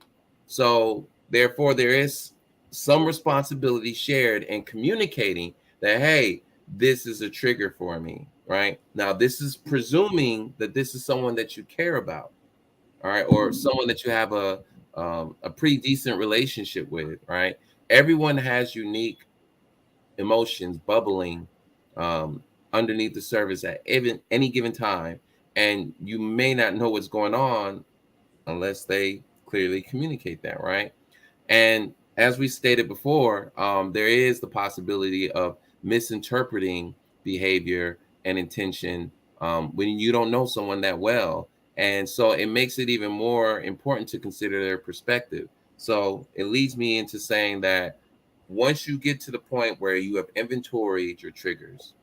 So therefore, there is some responsibility shared in communicating that, hey, this is a trigger for me, right? Now, this is presuming that this is someone that you care about, all right, or someone that you have a pretty decent relationship with, right? Everyone has unique emotions bubbling um, underneath the surface at even any given time, and you may not know what's going on unless they clearly communicate that, right? And as we stated before, there is the possibility of misinterpreting behavior and intention when you don't know someone that well. And so it makes it even more important to consider their perspective. So it leads me into saying that once you get to the point where you have inventoried your triggers,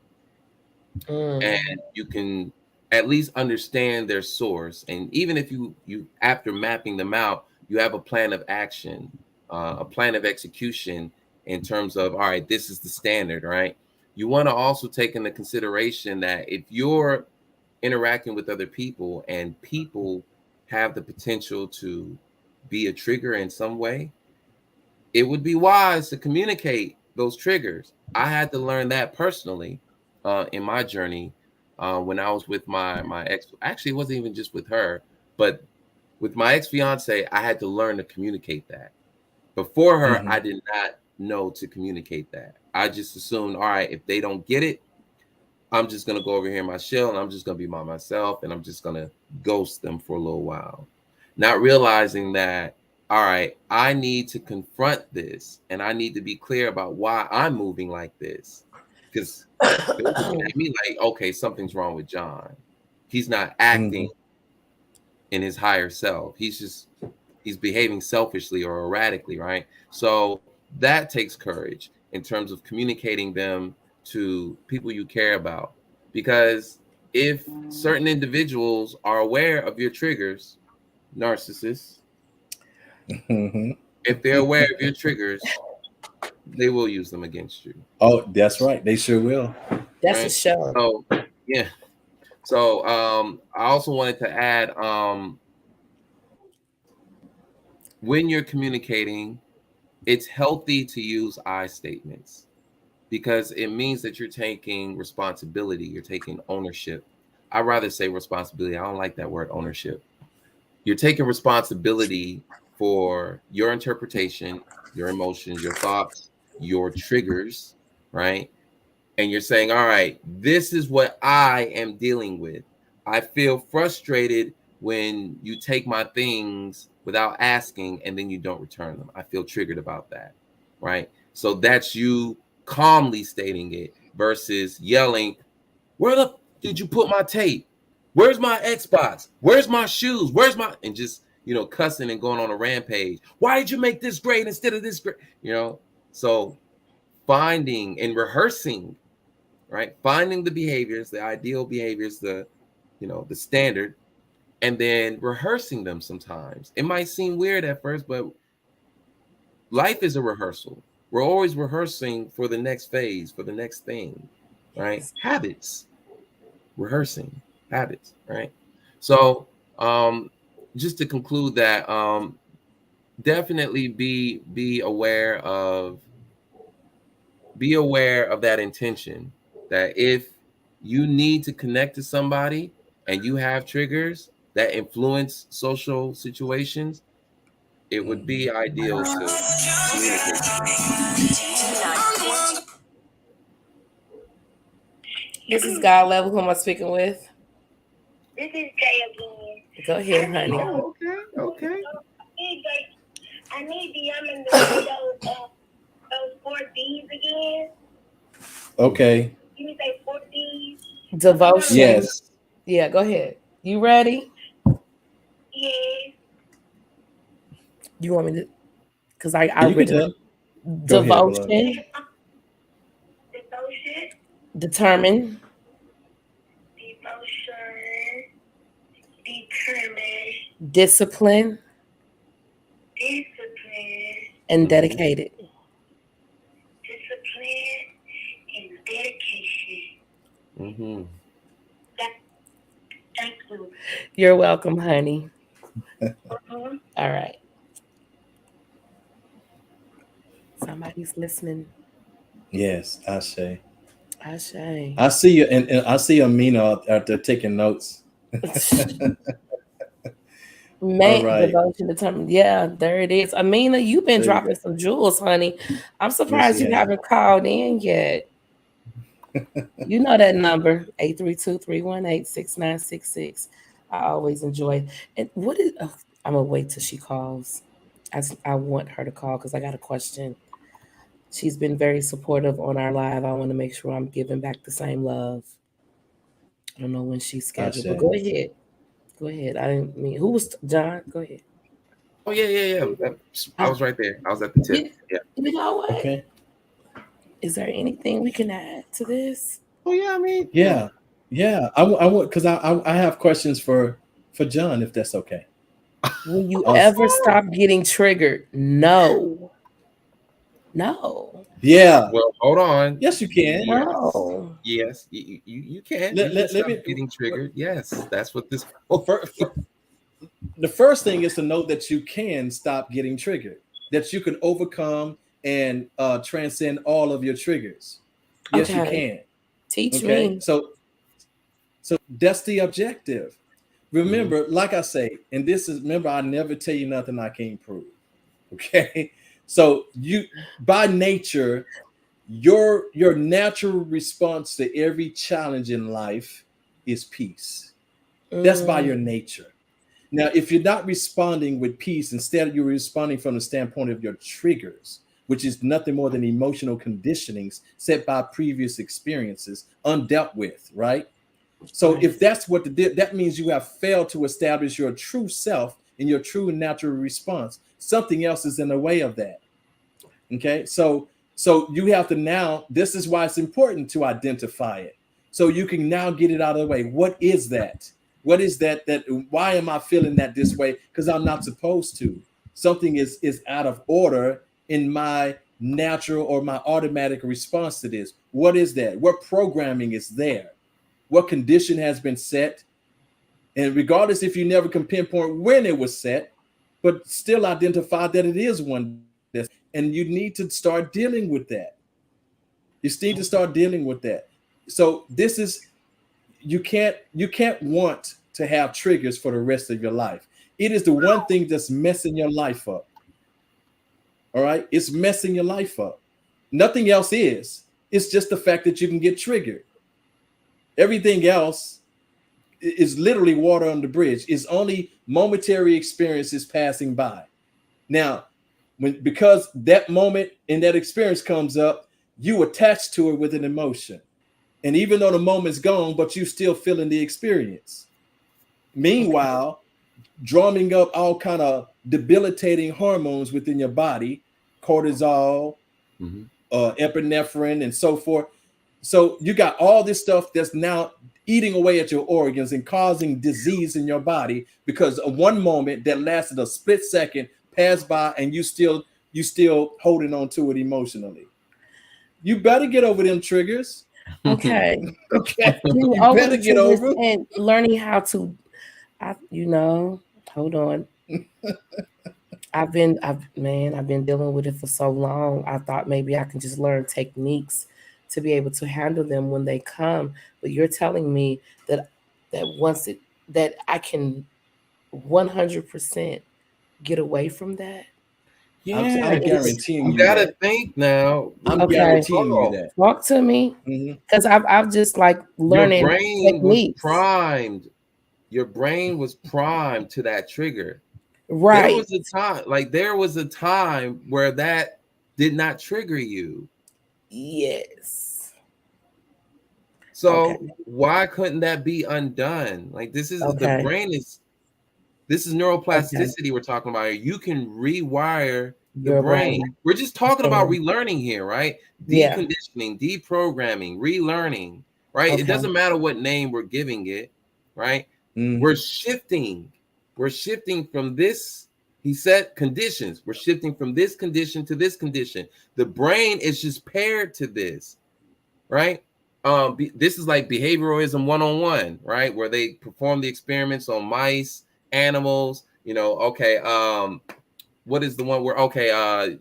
and you can at least understand their source, and even if you after mapping them out, you have a plan of action, a plan of execution, in terms of, all right, this is the standard, right? You want to also take into consideration that if you're interacting with other people and people have the potential to be a trigger in some way, it would be wise to communicate those triggers. I had to learn that personally in my journey when I was with my ex. Actually, it wasn't even just with her, but with my ex fiance, I had to learn to communicate that. Before her, I did not know to communicate that. I just assumed, all right, if they don't get it, I'm just gonna go over here in my shell and I'm just gonna be by myself and I'm just gonna ghost them for a little while. Not realizing that, all right, I need to confront this and I need to be clear about why I'm moving like this. Because they're looking at me like, okay, something's wrong with John. He's not acting in his higher self. He's behaving selfishly or erratically, right? So that takes courage in terms of communicating them to people you care about. Because if certain individuals are aware of your triggers, narcissists, if they're aware of your triggers, they will use them against you. Oh, that's right. They sure will. That's a Right? show. So yeah. So I also wanted to add when you're communicating, it's healthy to use I statements because it means that you're taking responsibility, you're taking ownership. I'd rather say responsibility. I don't like that word ownership. You're taking responsibility for your interpretation, your emotions, your thoughts, your triggers, right? And you're saying, all right, this is what I am dealing with. I feel frustrated when you take my things without asking and then you don't return them. I feel triggered about that, right? So that's you calmly stating it versus yelling, where the did you put my tape? Where's my Xbox? Where's my shoes? Where's my, and just, you know, cussing and going on a rampage. Why did you make this grade instead of this grade? You know, so finding and rehearsing, right? Finding the behaviors, the ideal behaviors, the, you know, the standard, and then rehearsing them sometimes. It might seem weird at first, but life is a rehearsal. We're always rehearsing for the next phase, for the next thing, right? Habits, rehearsing habits, right? So just to conclude that, definitely be aware of that intention, that if you need to connect to somebody and you have triggers that influence social situations, it would be ideal to communicate. This is God Level. Who am I speaking with? This is Jay again. Go ahead, honey. Oh, okay. I need the to say those 4 D's again. Okay. Can you say 4 D's? Devotion. Yes. Yeah, go ahead. You ready? Yes. You want me to? Because I You read can it. tell. Go ahead, Devotion. Devotion. Determine. Devotion. Determine. Discipline. Discipline. And dedicated. Discipline and dedication. Mm-hmm. Thank you. You're welcome, honey. Mm-hmm. All right. Somebody's listening. Yes, Ashe. Ashe. I see you, and I see Amina out there taking notes. Man, right. devotion, determined. Yeah, there it is. Amina, you've been There you dropping some jewels, honey. I'm surprised Yes, you yeah. haven't called in yet. You know that number, 832-318-6966. I always enjoy. And what is? Oh, I'm gonna wait till she calls. I want her to call because I got a question. She's been very supportive on our live. I want to make sure I'm giving back the same love. I don't know when she's scheduled, but Ashe. go ahead. Go ahead. I didn't mean who was John. Go ahead. Oh yeah. I was right there. I was at the tip. Yeah. You know what? Okay. Is there anything we can add to this? Oh yeah. I mean. Yeah. I want because I have questions for John, if that's okay. Will you ever stop getting triggered? No. Yeah. Well, hold on. Yes, you can. No. Yes, you can. Let me getting triggered. Yes, that's what this. The first thing is to know that you can stop getting triggered. That you can overcome and transcend all of your triggers. Yes, you can. Teach me. So that's the objective. Remember, like I say, and this is, remember, I never tell you nothing I can't prove. Okay. So you, by nature, your natural response to every challenge in life is peace. That's by your nature. Now, if you're not responding with peace, instead you're responding from the standpoint of your triggers, which is nothing more than emotional conditionings set by previous experiences undealt with, right? So if that's what that means, you have failed to establish your true self and your true and natural response. Something else is in the way of that. Okay, so you have to now, this is why it's important to identify it. So you can now get it out of the way. What is that? What is that why am I feeling that this way? Because I'm not supposed to. Something is out of order in my natural or my automatic response to this. What is that? What programming is there? What condition has been set? And regardless if you never can pinpoint when it was set, but still identify that it is one. And you need to start dealing with that. You need to start dealing with that. So this is, you can't want to have triggers for the rest of your life. It is the one thing that's messing your life up. All right, it's messing your life up. Nothing else is. It's just the fact that you can get triggered. Everything else is literally water on the bridge. It's only momentary experiences passing by. Now, because that moment and that experience comes up, you attach to it with an emotion. And even though the moment's gone, but you still feeling the experience. Meanwhile, drumming up all kind of debilitating hormones within your body, cortisol, epinephrine, and so forth. So you got all this stuff that's now eating away at your organs and causing disease in your body because of one moment that lasted a split second passed by, and you still holding on to it emotionally. You better get over them triggers. Okay. Okay. You better get over and learning how to, hold on. I've been dealing with it for so long. I thought maybe I can just learn techniques to be able to handle them when they come. But you're telling me that I can 100% get away from that? Yeah, I'm guaranteeing you you gotta that. think now. I'm Okay. guaranteeing you that. Talk to me, Mhm. because I've just like Your learning brain was techniques. primed. Your brain was primed to that trigger. Right. There was a time where that did not trigger you. Yes. So Okay. why couldn't that be undone? Like this is the Okay. brain is this is Okay. neuroplasticity we're talking about here. You can rewire the Your brain. brain. We're just talking about Okay. relearning here, right? Yeah. Deconditioning, deprogramming, relearning, right? It Okay. doesn't matter what name we're giving it, right? Mhm. We're shifting. We're shifting from this. He said conditions. We're shifting from this condition to this condition. The brain is just paired to this, right? This is like behavioralism 101, right? Where they perform the experiments on mice, animals. Okay. What is the one where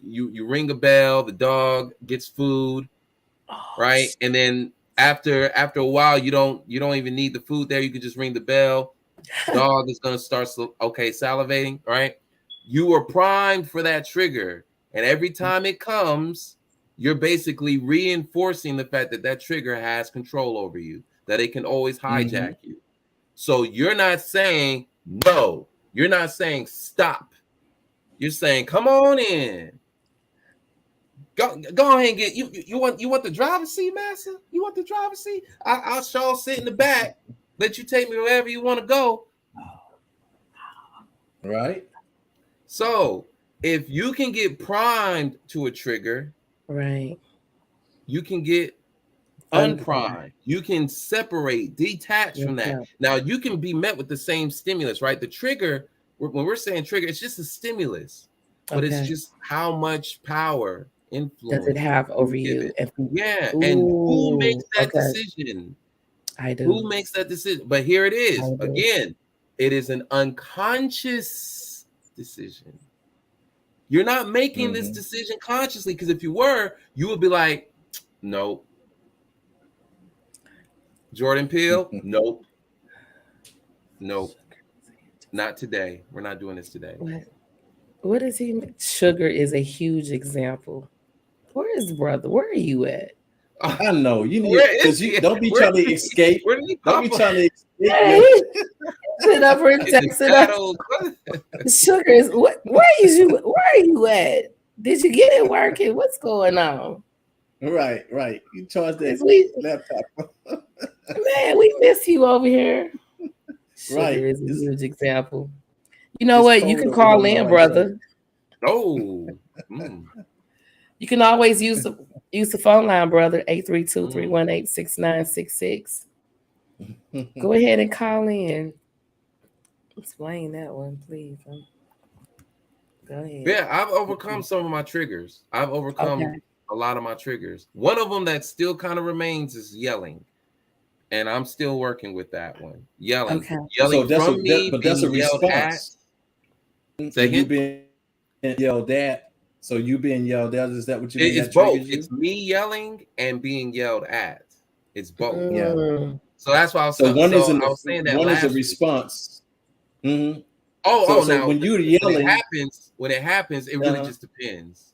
you ring a bell, the dog gets food, Oh, right? And then after a while, you don't even need the food there. You can just ring the bell. Dog is gonna start salivating, right? You were primed for that trigger, and every time it comes, you're basically reinforcing the fact that that trigger has control over you, that it can always hijack you. So you're not saying no, you're not saying stop. You're saying come on in. Go ahead and get you want the driver's seat, master? You want the driver's seat? I'll sure sit in the back, let you take me wherever you want to go. Right. So if you can get primed to a trigger, right. you can get unprimed. You can separate, detach from that. Now you can be met with the same stimulus, right? The trigger, when we're saying trigger, it's just a stimulus, but it's just how much power, influence does it have over you? and who makes that decision? I do. Who makes that decision? But here it is again. It is an unconscious decision. You're not making this decision consciously, because if you were, you would be like, nope. Jordan Peele, nope. Nope. Not today. We're not doing this today. What is he? Sugar is a huge example. Where is brother? Where are you at? I know you need, because you don't be trying to escape. Don't be trying to escape. Sit up and text it up. Sugar is what? Where are you at? Did you get it working? What's going on? Right. You charge that laptop. Man, we miss you over here. Sugar is a huge example. You know what? You can call in, brother. Oh. You can always use the phone line, brother. 832-318-6966. Go ahead and call in. Explain that one, please. Go ahead. Yeah, I've overcome some of my triggers. I've overcome a lot of my triggers. One of them that still kind of remains is yelling. And I'm still working with that one. Yelling. Yelling so from me, but that's a response. So you being yelled at. So you being yelled at, is that what you mean? It's both. It's me yelling and being yelled at. It's both. Yeah. So that's why I was, I was saying that one last is a response. So now when you're yelling, when it happens, it really just depends.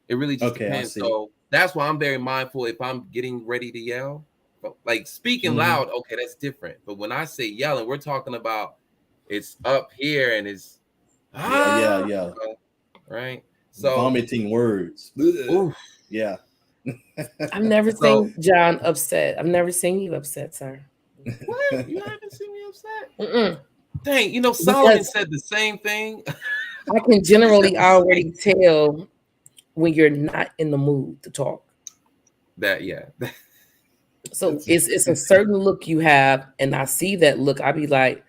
It really just depends. So that's why I'm very mindful if I'm getting ready to yell. Like speaking loud, okay, that's different. But when I say yelling, we're talking about it's up here and it's right. So vomiting words. Oof. Yeah. I've never seen John upset. I've never seen you upset, sir. What? You haven't seen me upset? Dang, Solomon said the same thing. I can generally already tell when you're not in the mood to talk. So it's a certain look you have, and I see that look. I be like,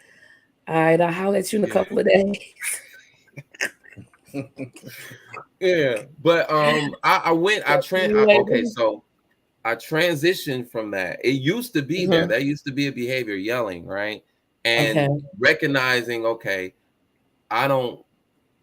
all right, I'll holler at you in a couple of days. Yeah, but I transitioned from that. It used to be there. That used to be a behavior, yelling, right? And recognizing, I don't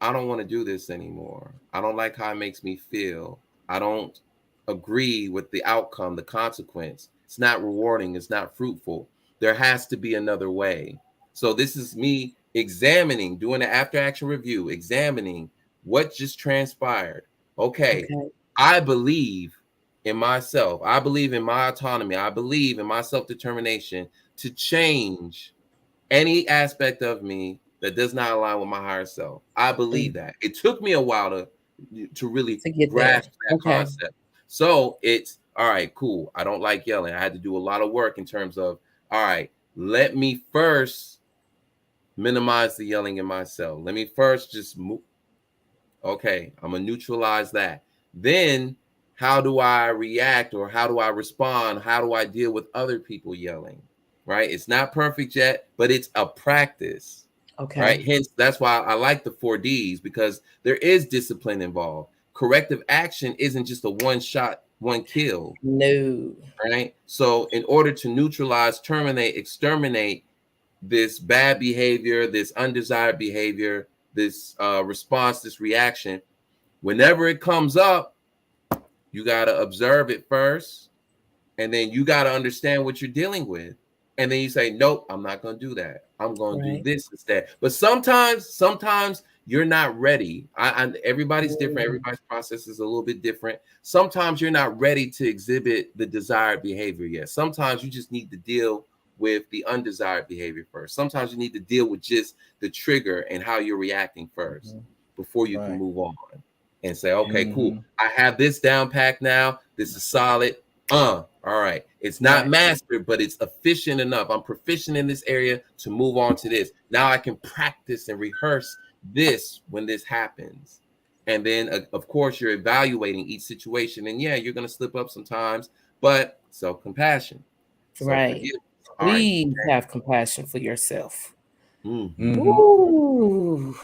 want to do this anymore. I don't like how it makes me feel. I don't agree with the outcome, the consequence. It's not rewarding. It's not fruitful. There has to be another way. So this is me examining, doing the after action review, examining what just transpired. Okay, I believe in myself. I believe in my autonomy. I believe in my self-determination to change any aspect of me that does not align with my higher self. I believe that. It took me a while to really grasp that concept. So it's all right, cool. I don't like yelling. I had to do a lot of work in terms of, all right, let me first minimize the yelling in myself. Let me first just move. Okay, I'm gonna neutralize that. Then how do I react, or how do I respond? How do I deal with other people yelling? Right? It's not perfect yet, but it's a practice. Okay. Right. Hence, that's why I like the 4Ds, because there is discipline involved. Corrective action isn't just a one shot, one kill. No. Right. So in order to neutralize, terminate, exterminate this bad behavior, this undesired behavior, this response, this reaction, whenever it comes up, you got to observe it first, and then you got to understand what you're dealing with, and then you say, nope, I'm not going to do that. I'm going to do this instead. But sometimes you're not ready. Everybody's different. Everybody's process is a little bit different. Sometimes you're not ready to exhibit the desired behavior yet. Sometimes you just need to deal with the undesired behavior first. Sometimes you need to deal with just the trigger and how you're reacting first before you can move on and say, okay, cool. I have this down packed now. This is solid. All right. It's not mastered, but it's efficient enough. I'm proficient in this area to move on to this. Now I can practice and rehearse this when this happens. And then, of course, you're evaluating each situation. And yeah, you're going to slip up sometimes, but self-compassion. Right. Please have compassion for yourself. Ooh.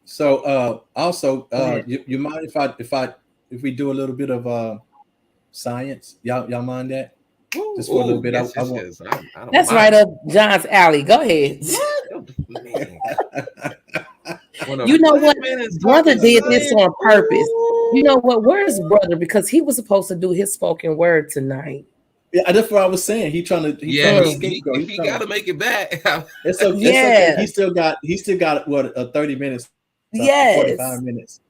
So also, you mind if we do a little bit of science? Y'all mind that? Just for a little bit. Yes, I want. That's right up John's alley. Go ahead. You know what? Brother did this on purpose. You know what? Where's brother? Because he was supposed to do his spoken word tonight. Yeah, that's what I was saying. He trying to he got to make it back. It's okay. He still got what 30 minutes. 45 minutes.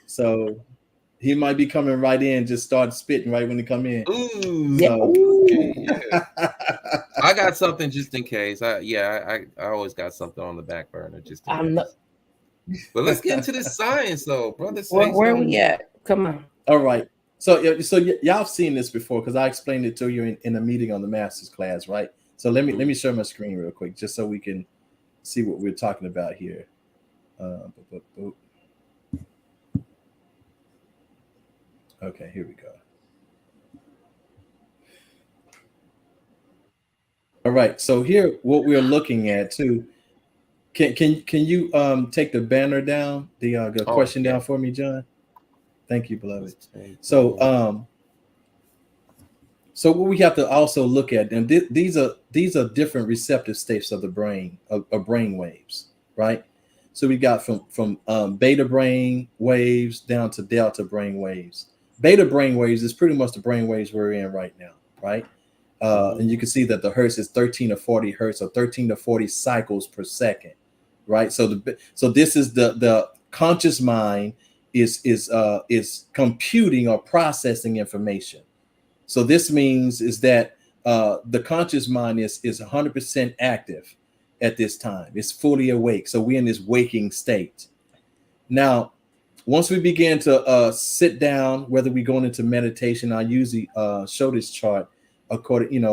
So he might be coming right in, just start spitting right when they come in. I got something just in case. I always got something on the back burner just in case. But let's get into this science though, brother. Where we at? Come on. All right. So y'all have seen this before, because I explained it to you in a meeting on the master's class, right? So let me share my screen real quick, just so we can see what we're talking about here. Okay, here we go. All right, so here what we're looking at too. Can you take the banner down, the question down for me, John? Thank you, beloved. So what we have to also look at, and these are different receptive states of the brain, of brain waves, right? So we got from beta brain waves down to delta brain waves. Beta brain waves is pretty much the brain waves we're in right now, right? And you can see that the hertz is 13 to 40 hertz, or 13 to 40 cycles per second, right? So this is the conscious mind is computing or processing information. So this means is that the conscious mind is 100% active at this time. It's fully awake. So we're in this waking state. Now, once we begin to sit down, whether we're going into meditation, I usually show this chart according, in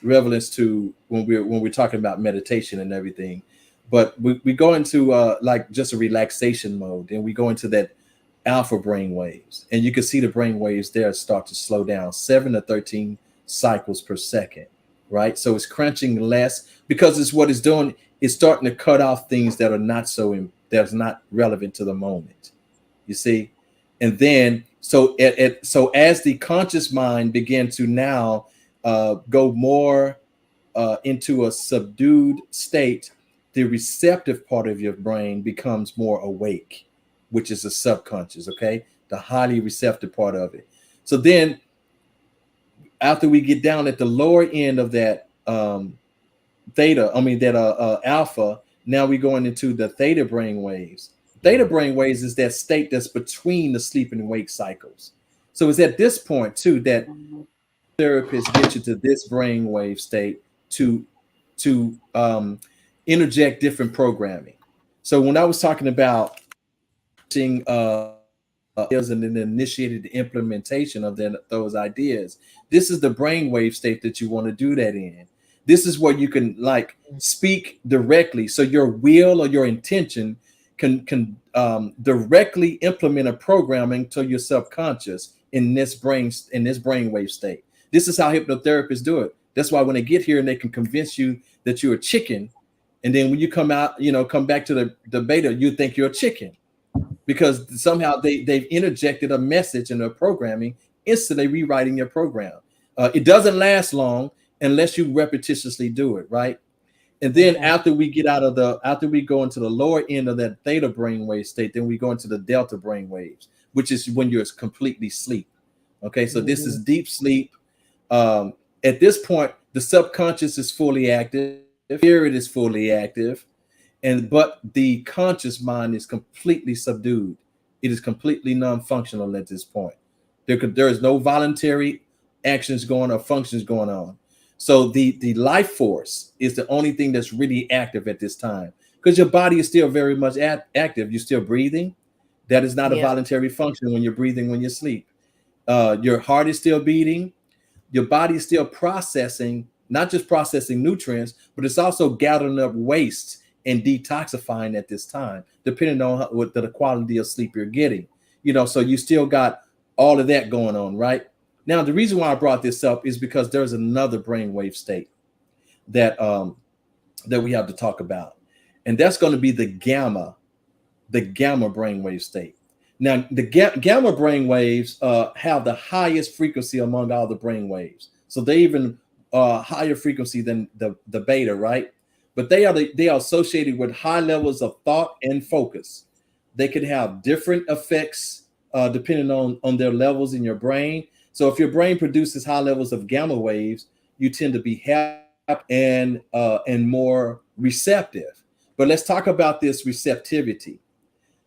relevance to when we're talking about meditation and everything. But we go into like just a relaxation mode, and we go into that alpha brain waves, and you can see the brain waves there start to slow down, 7 to 13 cycles per second, right? So it's crunching less, because it's what it's doing. It's starting to cut off things that are that's not relevant to the moment, you see. And then so as the conscious mind begin to now go more into a subdued state, the receptive part of your brain becomes more awake, which is the subconscious, okay? The highly receptive part of it. So then after we get down at the lower end of that alpha. Now we're going into the theta brain waves. Theta brain waves is that state that's between the sleep and wake cycles. So it's at this point too that therapists get you to this brain wave state to interject different programming. So when I was talking about seeing and then initiated the implementation of those ideas, this is the brainwave state that you want to do that in. This is where you can like speak directly, so your will or your intention can directly implement a programming to your subconscious in this brainwave state. This is how hypnotherapists do it. That's why when they get here and they can convince you that you're a chicken, and then when you come out, come back to the beta, you think you're a chicken, because somehow they've interjected a message in their programming, instantly rewriting your program. It doesn't last long unless you repetitiously do it, right? And then after we go into the lower end of that theta brainwave state, then we go into the delta brainwaves, which is when you're completely asleep. Okay, so this is deep sleep. At this point, the subconscious is fully active, the spirit is fully active, but the conscious mind is completely subdued. It is completely non-functional at this point. There is no voluntary actions going or functions going on. So the life force is the only thing that's really active at this time, because your body is still very much active. You're still breathing. That is not a voluntary function when you're breathing when you sleep. Your heart is still beating. Your body is still processing, not just processing nutrients, but it's also gathering up waste and detoxifying at this time, depending on what the quality of sleep you're getting. So you still got all of that going on, right? Now, the reason why I brought this up is because there's another brainwave state that we have to talk about, and that's going to be the gamma brainwave state. Now, the gamma brainwaves have the highest frequency among all the brainwaves, so they even higher frequency than the beta, right? But they are associated with high levels of thought and focus. They could have different effects depending on their levels in your brain. So if your brain produces high levels of gamma waves, you tend to be happy and more receptive. But let's talk about this receptivity,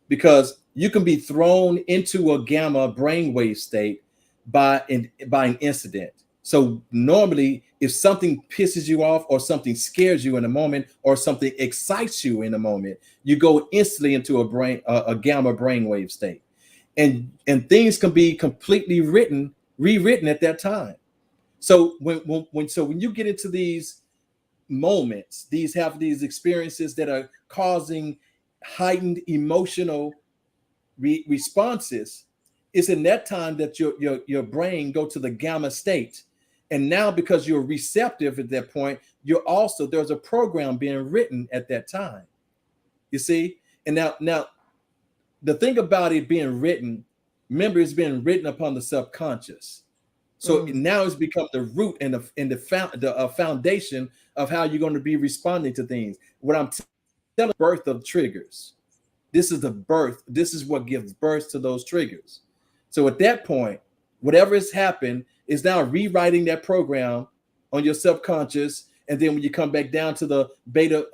because you can be thrown into a gamma brainwave state by an incident. So normally, if something pisses you off or something scares you in a moment or something excites you in a moment, you go instantly into a gamma brainwave state, and things can be completely rewritten at that time. So when you get into these moments, these experiences that are causing heightened emotional responses, it's in that time that your brain go to the gamma state. And now, because you're receptive at that point, there's a program being written at that time. You see? And now the thing about it being written, remember, it's being written upon the subconscious. So now it's become the root and the foundation of how you're going to be responding to things. What I'm telling, birth of triggers. This is the birth. This is what gives birth to those triggers. So at that point, whatever has happened is now rewriting that program on your subconscious. And then when you come back down to the beta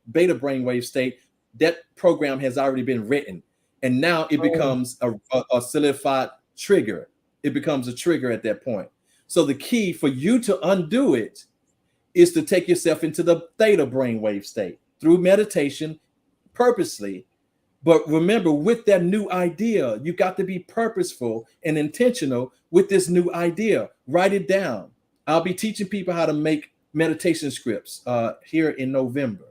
brainwave state, that program has already been written. And now it becomes a solidified trigger. It becomes a trigger at that point. So the key for you to undo it is to take yourself into the theta brainwave state through meditation, purposely. But remember, with that new idea, you got to be purposeful and intentional with this new idea. Write it down. I'll be teaching people how to make meditation scripts here in November.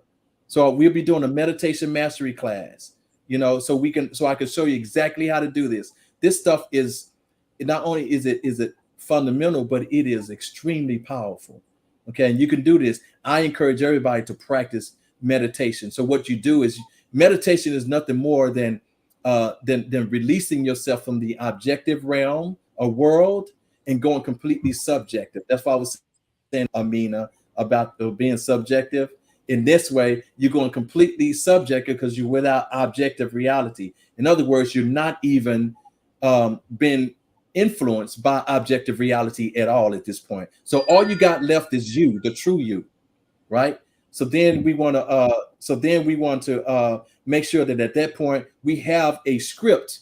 So we'll be doing a meditation mastery class, so I can show you exactly how to do this. This stuff is not only is it fundamental, but it is extremely powerful. Okay, and you can do this. I encourage everybody to practice meditation. So what you do is, meditation is nothing more than releasing yourself from the objective realm, a world, and going completely subjective. That's why I was saying, Amina, about being subjective. In this way, you're going completely subjective because you're without objective reality. In other words, you're not even been influenced by objective reality at all at this point. So all you got left is you, the true you, right? So then we want to make sure that at that point we have a script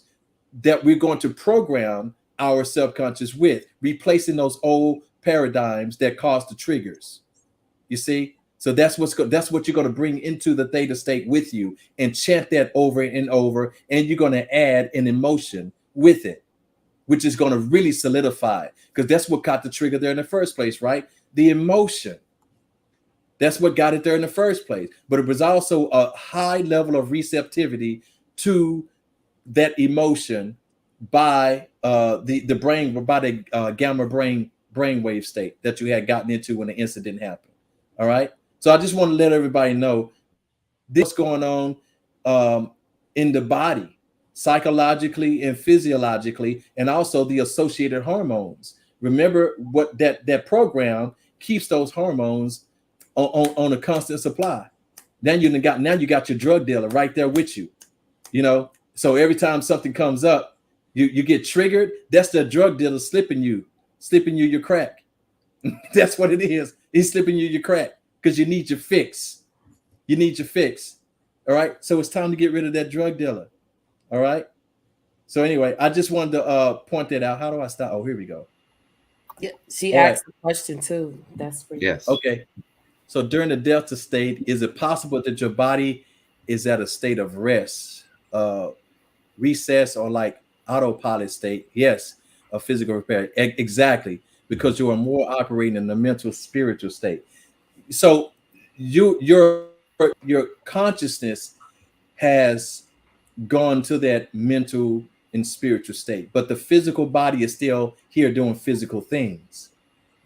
that we're going to program our subconscious with, replacing those old paradigms that cause the triggers. You see? So that's what you're going to bring into the theta state with you, and chant that over and over, and you're going to add an emotion with it, which is going to really solidify it, because that's what got the trigger there in the first place, right? The emotion. That's what got it there in the first place. But it was also a high level of receptivity to that emotion by the brain, by the gamma brainwave state that you had gotten into when the incident happened. All right. So I just want to let everybody know this going on in the body, psychologically and physiologically, and also the associated hormones. Remember what that program keeps those hormones on a constant supply. Now you got your drug dealer right there with you. You know, so every time something comes up, you get triggered. That's the drug dealer slipping you your crack. That's what it is. He's slipping you your crack because you need your fix. You need your fix. All right. So it's time to get rid of that drug dealer. All right. So anyway, I just wanted to point that out. How do I stop? Oh, here we go. Yeah, she asked a question too. That's for you. Yes. Okay. So during the delta state, is it possible that your body is at a state of rest, recess, or like autopilot state? Yes, a physical repair. Exactly, because you are more operating in the mental, spiritual state. So your consciousness has gone to that mental and spiritual state, but the physical body is still here doing physical things.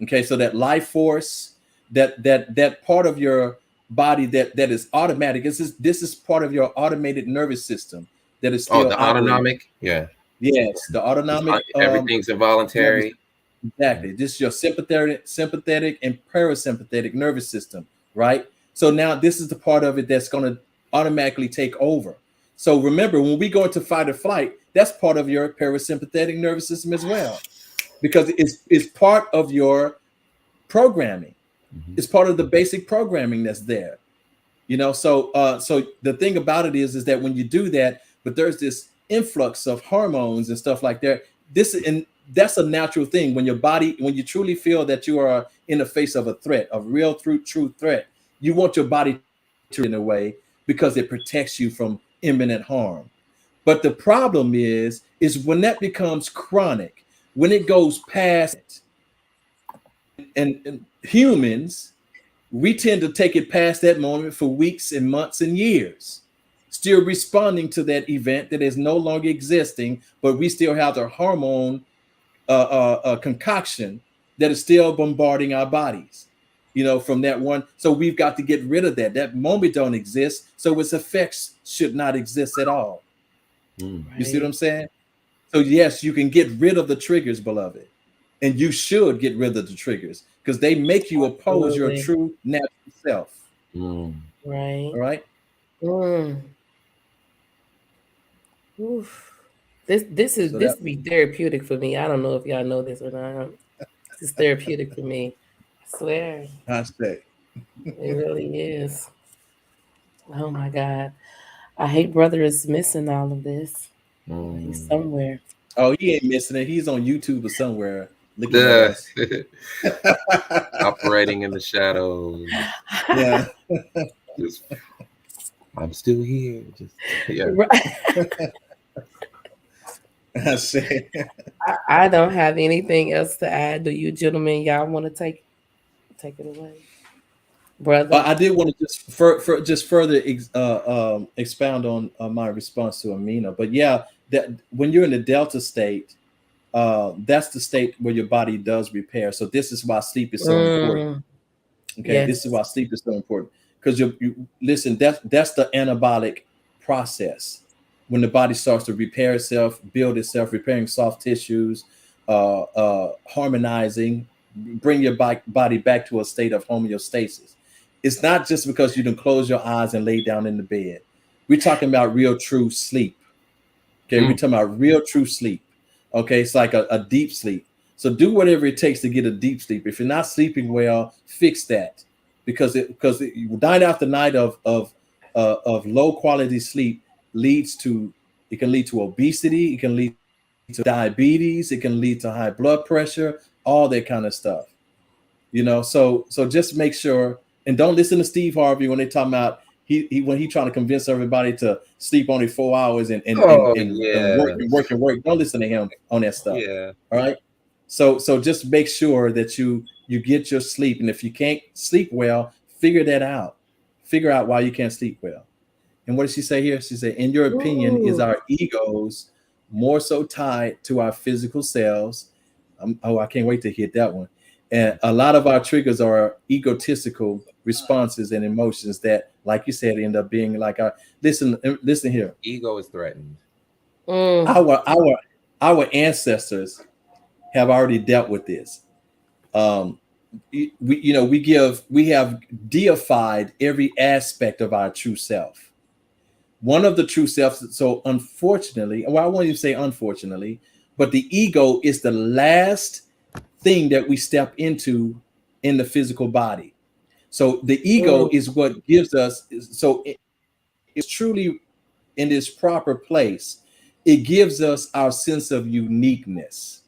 Okay, so that life force, that part of your body that is automatic. This is part of your automated nervous system that is still the autonomic. Yeah. Yes, the autonomic. Everything's involuntary. Exactly. This is your sympathetic and parasympathetic nervous system, right? So now this is the part of it that's going to automatically take over. So remember, when we go into fight or flight, that's part of your parasympathetic nervous system as well, because it's part of your programming. Mm-hmm. It's part of the basic programming that's there. You know, so the thing about it is that when you do that, but there's this influx of hormones and stuff like that. That's a natural thing when you truly feel that you are in the face of a threat, a real true threat. You want your body to in a way because it protects you from imminent harm. But the problem is when that becomes chronic, when it goes past it, and humans, we tend to take it past that moment for weeks and months and years, still responding to that event that is no longer existing, but we still have the hormone concoction that is still bombarding our bodies, you know, from that one. So we've got to get rid of that. That moment don't exist, so its effects should not exist at all. Right. You see what I'm saying? So yes, you can get rid of the triggers, beloved, and you should get rid of the triggers because they make you oppose your true natural self. Right. All right. Oof. This be therapeutic for me. I don't know if y'all know this or not. This is therapeutic for me. I swear. I say. It really is. Oh my God. I hate brother is missing all of this. He's somewhere. Oh, he ain't missing it. He's on YouTube or somewhere. Look at us. Operating in the shadows. Yeah. I'm still here. I say. I don't have anything else to add. Do you gentlemen, y'all want to take it away? Brother. I did want to just further expound on my response to Amina. But yeah, that when you're in the delta state, that's the state where your body does repair. So this is why sleep is so important. Okay, yes. This is why sleep is so important because you listen. That's the anabolic process when the body starts to repair itself, build itself, repairing soft tissues, harmonizing, bring your body back to a state of homeostasis. It's not just because you can close your eyes and lay down in the bed. We're talking about real true sleep. Okay, we're talking about real true sleep. Okay, it's like a deep sleep. So do whatever it takes to get a deep sleep. If you're not sleeping well, fix that, because night after night of low quality sleep can lead to obesity, it can lead to diabetes, it can lead to high blood pressure, all that kind of stuff. So just make sure, and don't listen to Steve Harvey when they talk about when he trying to convince everybody to sleep only 4 hours and Oh, work and work and work. Don't listen to him on that stuff. Yeah. All right. So just make sure that you get your sleep, and if you can't sleep well, figure that out. Figure out why you can't sleep well. And what does she say here? She said, in your opinion, is our egos more so tied to our physical selves? I can't wait to hit that one. And a lot of our triggers are egotistical responses and emotions that, like you said, end up being like listen here. Ego is threatened. Our ancestors have already dealt with this. We have deified every aspect of our true self. One of the true selves. So unfortunately, well, I won't even say unfortunately, but the ego is the last thing that we step into in the physical body. So the ego is what gives us. So it's truly in its proper place. It gives us our sense of uniqueness.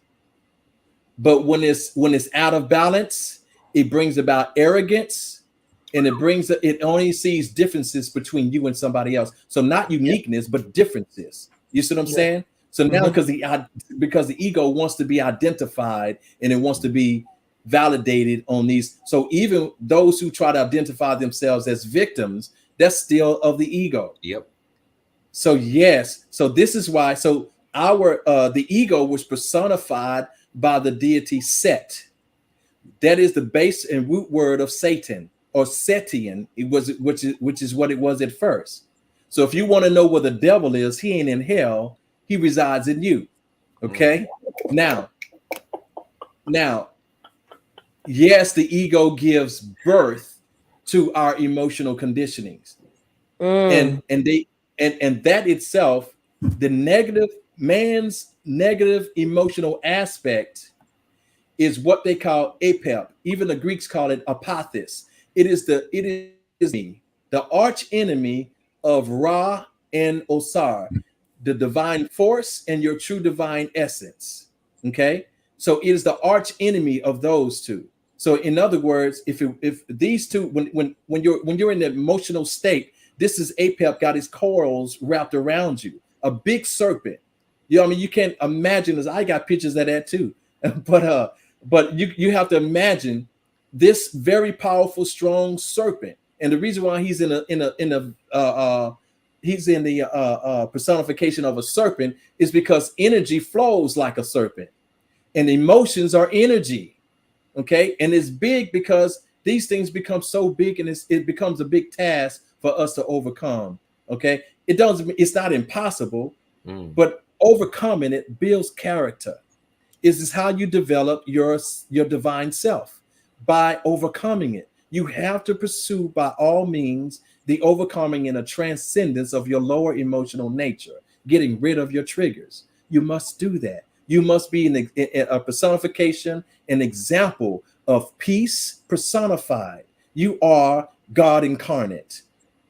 But when it's out of balance, it brings about arrogance, and it only sees differences between you and somebody else. So not uniqueness, but differences. You see what I'm saying? So now because the ego wants to be identified and it wants to be validated on these. So even those who try to identify themselves as victims, that's still of the ego. Yep. So yes, so this is why. So the ego was personified by the deity Set. That is the base and root word of Satan, or Setian. Which is what it was at first. So if you want to know where the devil is, he ain't in hell. He resides in you. Okay. Now, yes, the ego gives birth to our emotional conditionings, and that itself, man's negative emotional aspect, is what they call apep. Even the Greeks call it apathis. It is the arch enemy of Ra and Osar, the divine force and your true divine essence. Okay, so it is the arch enemy of those two. So in other words, if these two, when you're in the emotional state, this is apep got his coils wrapped around you, a big serpent. I mean, you can't imagine this. I got pictures of that too, but you have to imagine this very powerful, strong serpent. And the reason why he's in the personification of a serpent is because energy flows like a serpent, and emotions are energy. Okay, and it's big because these things become so big, and it becomes a big task for us to overcome. Okay, it's not impossible, but overcoming it builds character. This is how you develop your divine self, by overcoming it. You have to pursue by all means the overcoming and a transcendence of your lower emotional nature, getting rid of your triggers. You must do that. You must be a personification, an example of peace personified. You are God incarnate.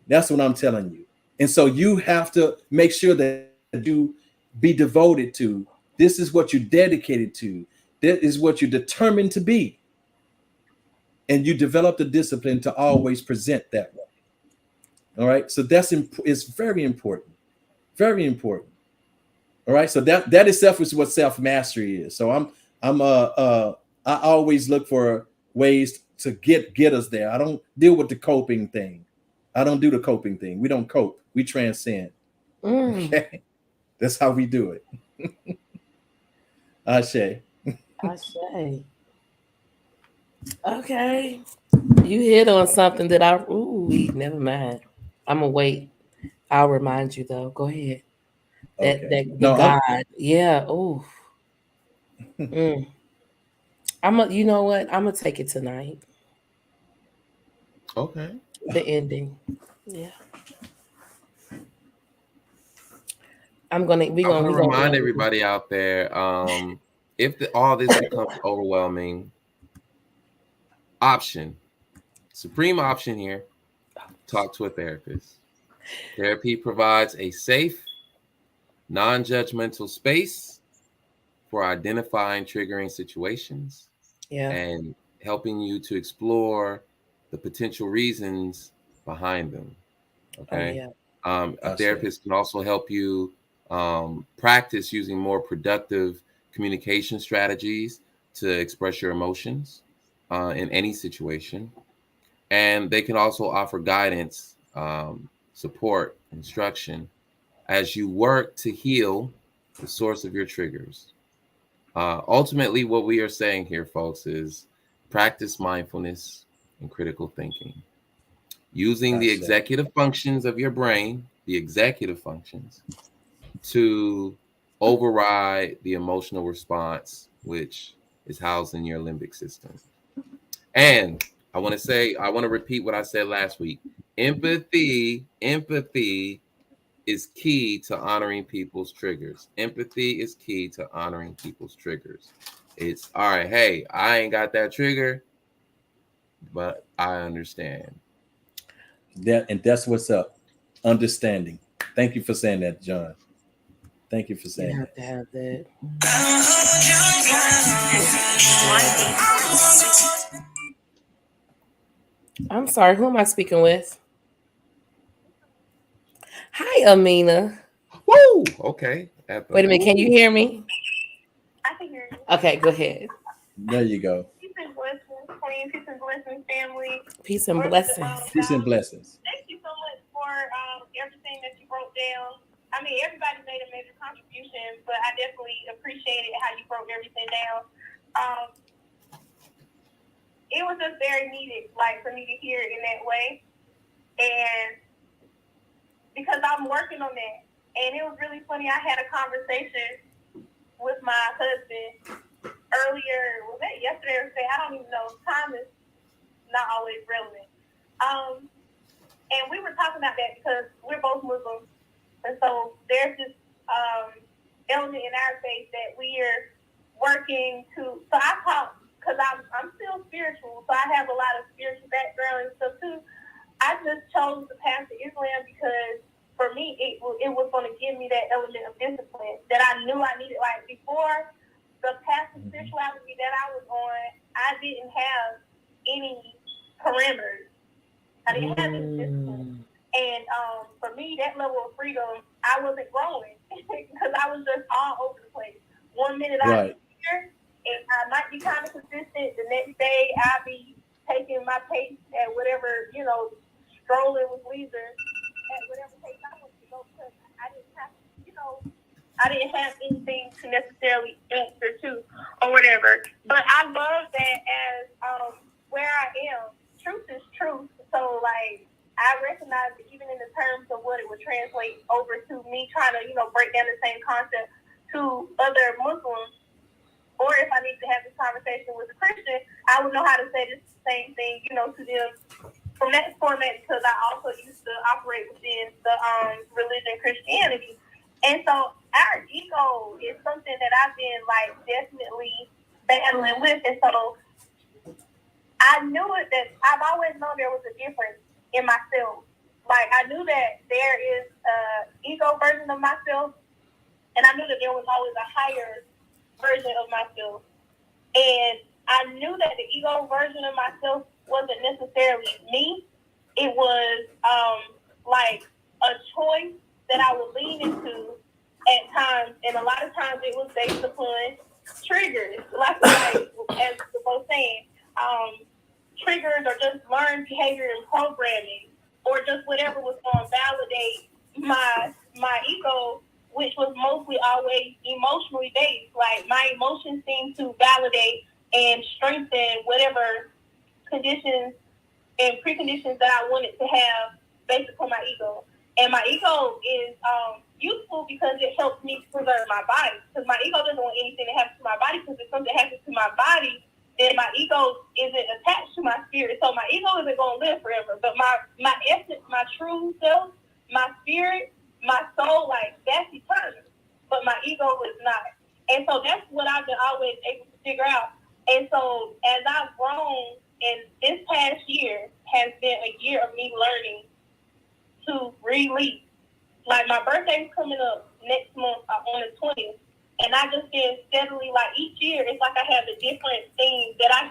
That's what I'm telling you. And so you have to make sure that you be devoted to. This is what you're dedicated to. That is what you're determined to be. And you develop the discipline to always present that way. All right. So it's very important. Very important. All right. So that itself is what self-mastery is. So I always look for ways to get us there. I don't deal with the coping thing. I don't do the coping thing. We don't cope. We transcend. Okay. That's how we do it. Ashe. Okay. You hit on something that never mind. I'm gonna wait. I'll remind you though. Go ahead. God. Yeah. Oh. You know what? I'm gonna take it tonight. Okay. The ending. Yeah. I'm gonna remind everybody out there, if all this becomes overwhelming, supreme option here, talk to a therapist. Therapy provides a safe, non-judgmental space for identifying triggering situations and helping you to explore the potential reasons behind them. Okay. A therapist can also help you practice using more productive communication strategies to express your emotions in any situation. And they can also offer guidance, support, instruction as you work to heal the source of your triggers. Ultimately, what we are saying here, folks, is practice mindfulness and critical thinking. Using the executive functions of your brain, to override the emotional response, which is housed in your limbic system. And I want to repeat what I said last week. Empathy is key to honoring people's triggers. Empathy is key to honoring people's triggers. It's all right. Hey, I ain't got that trigger, but I understand. That's what's up. Understanding. Thank you for saying that, John. Thank you for saying you have to have that. I'm sorry, who am I speaking with? Hi, Amina. Woo! Okay. Wait a minute, can you hear me? I can hear you. Okay, go ahead. There you go. Peace and blessings, Queen. Peace and blessings, family. Peace and blessings. Peace and blessings. Thank you so much for everything that you broke down. I mean, everybody made a major contribution, but I definitely appreciated how you broke everything down. It was just very needed, like, for me to hear it in that way. And because I'm working on that. And it was really funny. I had a conversation with my husband earlier. Was that yesterday or today? I don't even know. Time is not always relevant. And we were talking about that because we're both Muslims. And so there's this element in our faith that we are working to. So I talk, because I'm still spiritual, so I have a lot of spiritual background and stuff too. I just chose the path to Islam because for me, it was going to give me that element of discipline that I knew I needed. Like before the path to spirituality that I was on, I didn't have any parameters. I didn't have any discipline. And for me, that level of freedom, I wasn't growing because I was just all over the place. 1 minute I'd be here, and I might be kind of consistent. The next day, I'll be taking my pace at whatever, strolling with leisure at whatever pace I want to go because I didn't have, I didn't have anything to necessarily answer to or whatever. But I love that as where I am, truth is truth. So, like, I recognize that even in the terms of what it would translate over to me trying to, break down the same concept to other Muslims, or if I need to have this conversation with a Christian, I would know how to say this same thing, to them from that format because I also used to operate within the religion Christianity. And so our ego is something that I've been, like, definitely battling with. And so I knew it that I've always known there was a difference in myself. Like, I knew that there is an ego version of myself, and I knew that there was always a higher version of myself. And I knew that the ego version of myself wasn't necessarily me. It was like a choice that I would lean into at times, and a lot of times it was based upon triggers. Like as we're both saying, triggers are just learned behavior and programming, or just whatever was going to validate my ego, which was mostly always emotionally based. Like, my emotions seemed to validate and strengthen whatever conditions and preconditions that I wanted to have based upon my ego. And my ego is useful because it helps me preserve my body. Because my ego doesn't want anything to happen to my body, because if something happens to my body, then my ego isn't attached to my spirit. So my ego isn't going to live forever. But my essence, my true self, my spirit, my soul, like, that's eternal, but my ego is not. And so that's what I've been always able to figure out. And so as I've grown, and this past year has been a year of me learning to release. Like, my birthday's coming up next month on the 20th. And I just been steadily, like, each year, it's like I have a different thing that I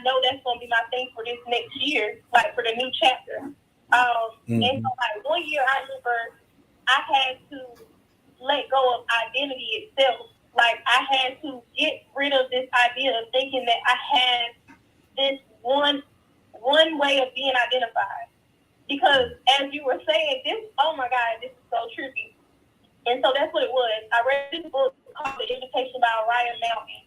know that's going to be my thing for this next year, like, for the new chapter. And so, like, one year I remember I had to let go of identity itself. Like, I had to get rid of this idea of thinking that I had this one way of being identified. Because as you were saying, oh my God, this is so trippy. And so that's what it was. I read this book called The Invitation by Ryan Mountain.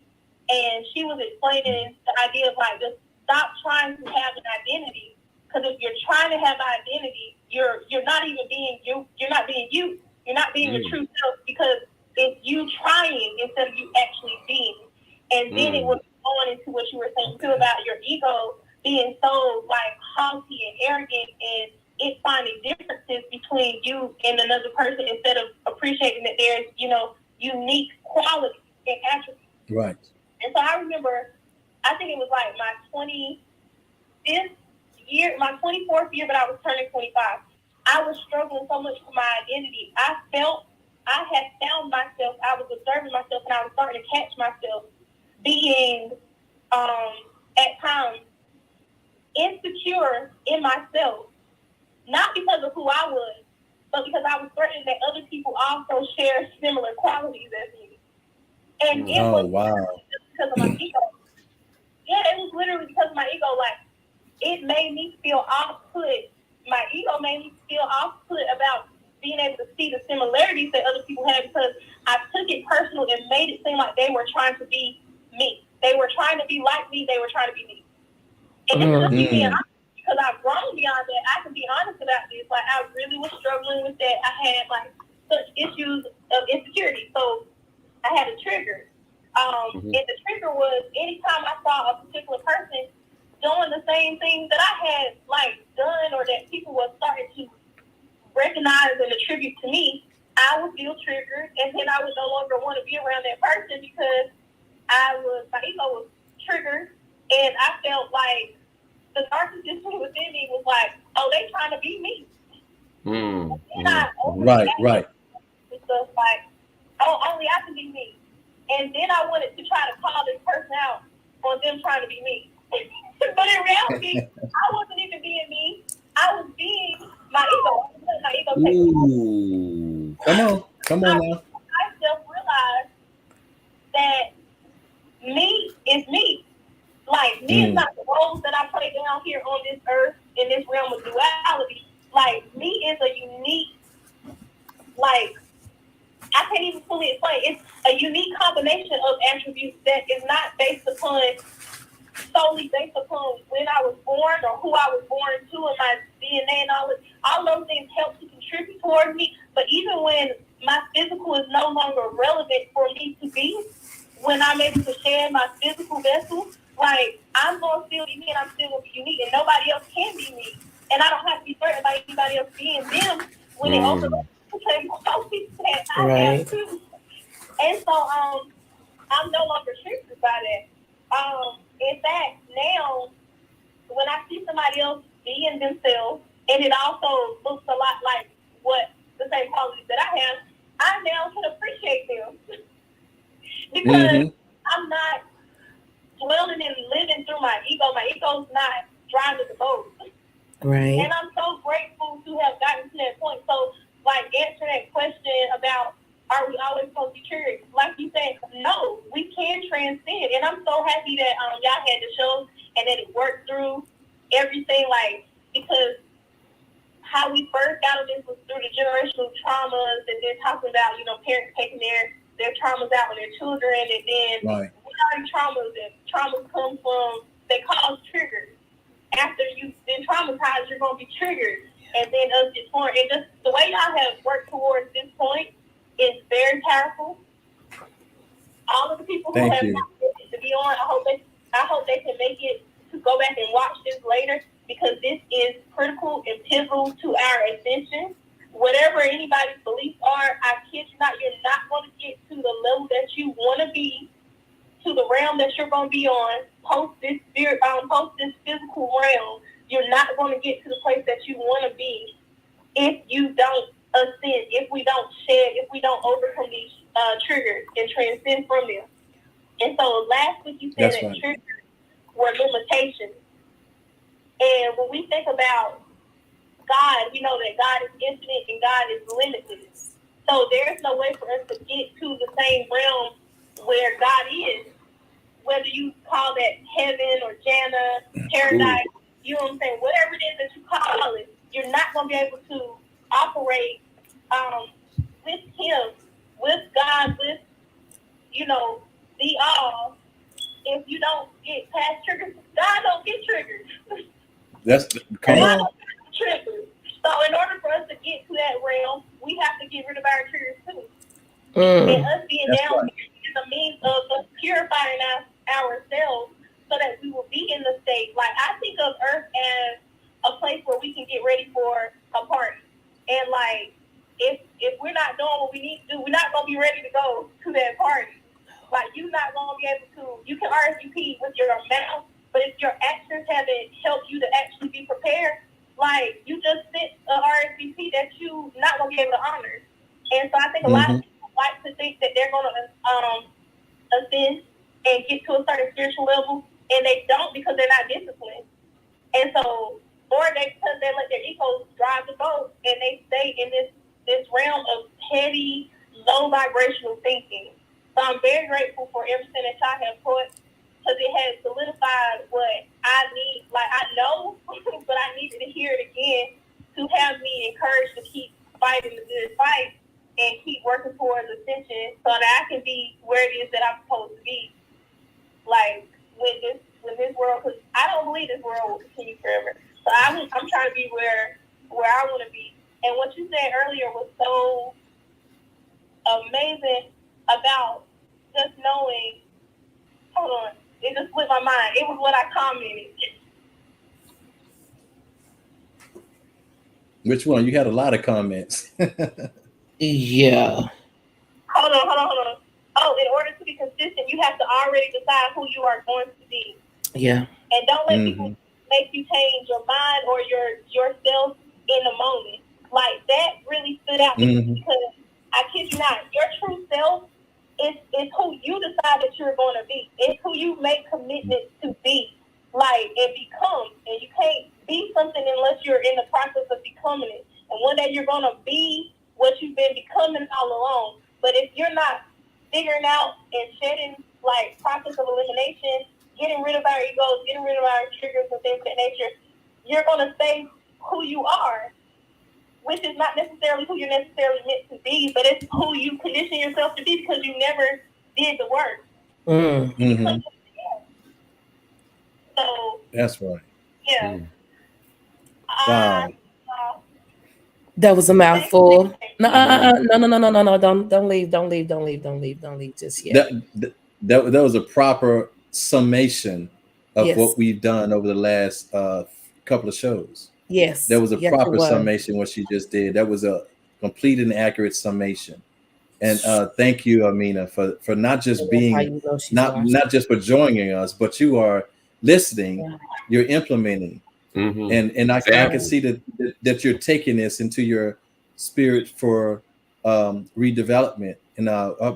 And she was explaining the idea of, like, just stop trying to have an identity. Because if you're trying to have an identity, you're not even being you. You're not being you. You're not being your true self, because it's you trying instead of you actually being. And then it was going into what you were saying too about your ego being so, like, haughty and arrogant, and it finding differences between you and another person instead of appreciating that there's, unique qualities and attributes. Right. And so I remember, I think it was like my 25th year, my 24th year, but I was turning 25. I was struggling so much with my identity. I had found myself, I was observing myself, and I was starting to catch myself being, at times, insecure in myself, not because of who I was, but because I was certain that other people also share similar qualities as me. And it was just because of my ego. Yeah, it was literally because of my ego. Like, it made me feel off-put. My ego made me feel off-put about being able to see the similarities that other people had, because I took it personal and made it seem like they were trying to be me. They were trying to be like me. They were trying to be me. And this is just me being honest, because I've grown beyond that. I can be honest about this. Like, I really was struggling with that. I had, like, such issues of insecurity. So I had a trigger. And the trigger was anytime I saw a particular person doing the same things that I had, like, done, or that people were starting to recognize and attribute to me, I would feel triggered, and then I would no longer want to be around that person, because my ego was triggered, and I felt like the narcissist within me was like, oh, they trying to be me. Right. Stuff like, oh, only I can be me. And then I wanted to try to call this person out on them trying to be me. But in reality, I wasn't even being me. I was being my ego. My ego Come on now. I self-realized that me is me. Like, me is not the roles that I play down here on this earth in this realm of duality. Like, me is a unique, like, I can't even fully explain. It's a unique combination of attributes that is not solely based upon when I was born or who I was born to and my DNA and all those things help to contribute towards me. But even when my physical is no longer relevant for me to be, when I'm able to share my physical vessel, like, I'm going to still be me, and I'm still going to be unique, and nobody else can be me. And I don't have to be certain about anybody else being them when they overlap the same qualities that I have too. And so I'm no longer triggered by that. In fact, now, when I see somebody else being themselves, and it also looks a lot like what the same qualities that I have, I now can appreciate them. Because I'm not dwelling and living through my ego. My ego's not driving the boat. Right. And I'm so grateful to have gotten to that point. So, like, answer that question about, are we always supposed to be triggered? Like you said, no, we can transcend. And I'm so happy that y'all had the show and that it worked through everything, like, because how we first got on this was through the generational traumas, and then talking about, parents taking their traumas out on their children, and then we are traumas, and traumas come from, they cause triggers. After you've been traumatized, you're going to be triggered, and then us get torn. And just the way y'all have worked towards this point is very powerful. All of the people who have to be on, I hope they can make it to go back and watch this later, because this is critical and pivotal to our ascension. whatever anybody's beliefs are, I kid you not, you're not going to get to the level that you want to be, to the realm that you're going to be on, post this physical realm. You're not going to get to the place that you want to be if you don't ascend, if we don't shed, if we don't overcome these triggers and transcend from them. And so last week you said that triggers were limitations. And when we think about God, we know that God is infinite and God is limitless. So there's no way for us to get to the same realm where God is. Whether you call that heaven or Jannah, paradise, you know what I'm saying? Whatever it is that you call it, you're not going to be able to operate with Him, with God, with, the all, if you don't get past triggers. God don't get triggered. That's come on. Triggers. So in order for us to get to that realm, we have to get rid of our triggers too. And us being down here is a means of us purifying ourselves so that we will be in the state. Like, I think of Earth as a place where we can get ready for a party. And like, if we're not doing what we need to do, we're not going to be ready to go to that party. Like, you're not going to be able to, you can RSVP with your mouth, but if your actions haven't helped you to actually be prepared, like, you just sent an RSVP that you're not going to be able to honor. And so I think a lot of people like to think that they're going to ascend and get to a certain spiritual level, and they don't because they're not disciplined. And so, or because they let their egos drive the boat and they stay in this realm of petty, low vibrational thinking. So I'm very grateful for everything that y'all have taught, because it has solidified what I need. Like, I know, but I needed to hear it again to have me encouraged to keep fighting the good fight and keep working towards ascension so that I can be where it is that I'm supposed to be. Like, with this world, because I don't believe this world will continue forever. So I'm trying to be where I want to be. And what you said earlier was so amazing about just knowing. Hold on, it just slipped my mind. It was what I commented. Which one? You had a lot of comments. Yeah. Hold on. Oh, in order to be consistent, you have to already decide who you are going to be. Yeah. And don't let people make you change your mind or yourself in the moment. Like, that really stood out to me, because I kid you not, your true self is who you decide that you're going to be. It's who you make commitments to be, like, and become. And you can't be something unless you're in the process of becoming it. And one day you're going to be what you've been becoming all along. But if you're not figuring out and shedding, like, process of elimination, getting rid of our egos, getting rid of our triggers and things of that nature, you're going to stay who you are, which is not necessarily who you're necessarily meant to be, but it's who you condition yourself to be because you never did the work. So that's right. Yeah. Wow. That was a mouthful. No. Don't leave just yet. That was a proper summation of what we've done over the last couple of shows. Yes. That was a proper summation what she just did. That was a complete and accurate summation. And thank you, Amina, for not just being not just for joining us, but you are listening, you're implementing. And I can see that you're taking this into your spirit for redevelopment. And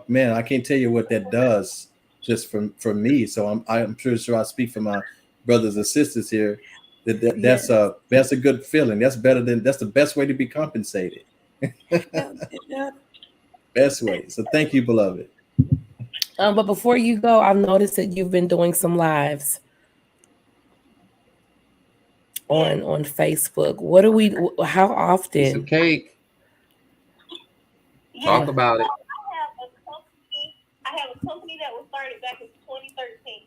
man, I can't tell you what that does just for me. So I'm sure I speak for my brothers and sisters here. That's a good feeling. That's the best way to be compensated. Best way. So thank you, beloved. But before you go, I've noticed that you've been doing some lives on Facebook. How often? Piece of cake. Talk about it. I have a company that was started back in 2013.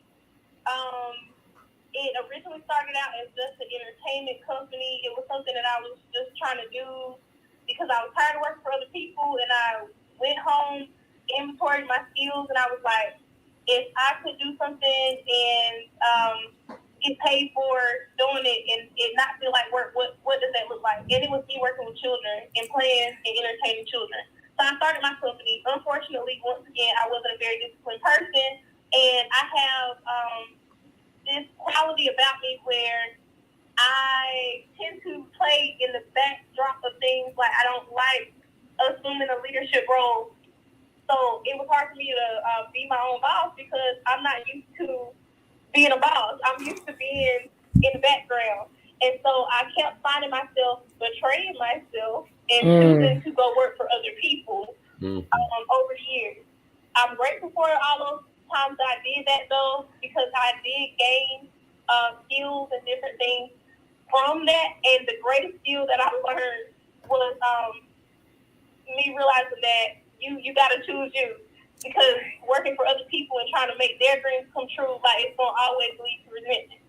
It originally started out as just an entertainment company. It was something that I was just trying to do because I was tired of working for other people, and I went home, inventoried my skills, and I was like, if I could do something and get paid for doing it and it not feel like work, what does that look like? And it was me working with children and playing and entertaining children. So I started my company. Unfortunately, once again, I wasn't a very disciplined person, and I have this quality about me where I tend to play in the backdrop of things. Like, I don't like assuming a leadership role. So it was hard for me to be my own boss because I'm not used to being a boss. I'm used to being in the background. And so I kept finding myself betraying myself and choosing to go work for other people over the years. I'm grateful for all those times that I did that, though, because I did gain skills and different things from that. And the greatest skill that I learned was me realizing that you got to choose you. Because working for other people and trying to make their dreams come true, like, it's going to always lead to resentment.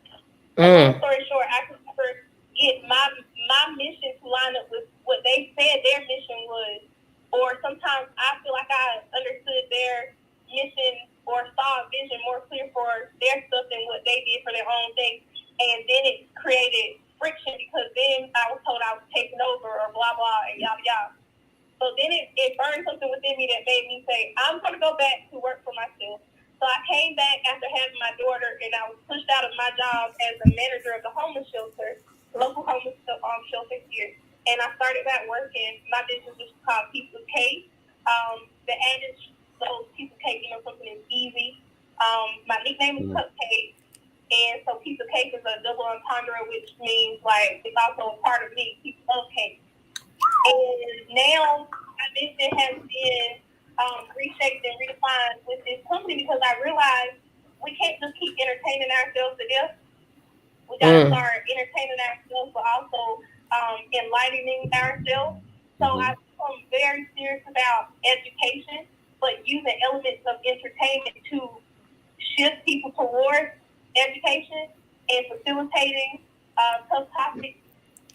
Long story short, I could never get my mission to line up with what they said their mission was. Or sometimes I feel like I understood their mission or saw a vision more clear for their stuff than what they did for their own thing. And then it created friction because then I was told I was taking over or blah, blah, and yada, yada. So then it burned something within me that made me say, I'm going to go back to work for myself. So I came back after having my daughter, and I was pushed out of my job as the manager of the homeless shelter, local homeless shelter here. And I started back working. My business was called Piece of Cake. The adage, so Piece of Cake, something is easy. My nickname is Cupcake. And so Piece of Cake is a double entendre, which means, like, it's also a part of me, Piece of Cake. And now my mission has been reshaped and redefined with this company because I realized we can't just keep entertaining ourselves to death. We got to start entertaining ourselves, but also enlightening ourselves. So I've become very serious about education, but using elements of entertainment to shift people towards education and facilitating tough topics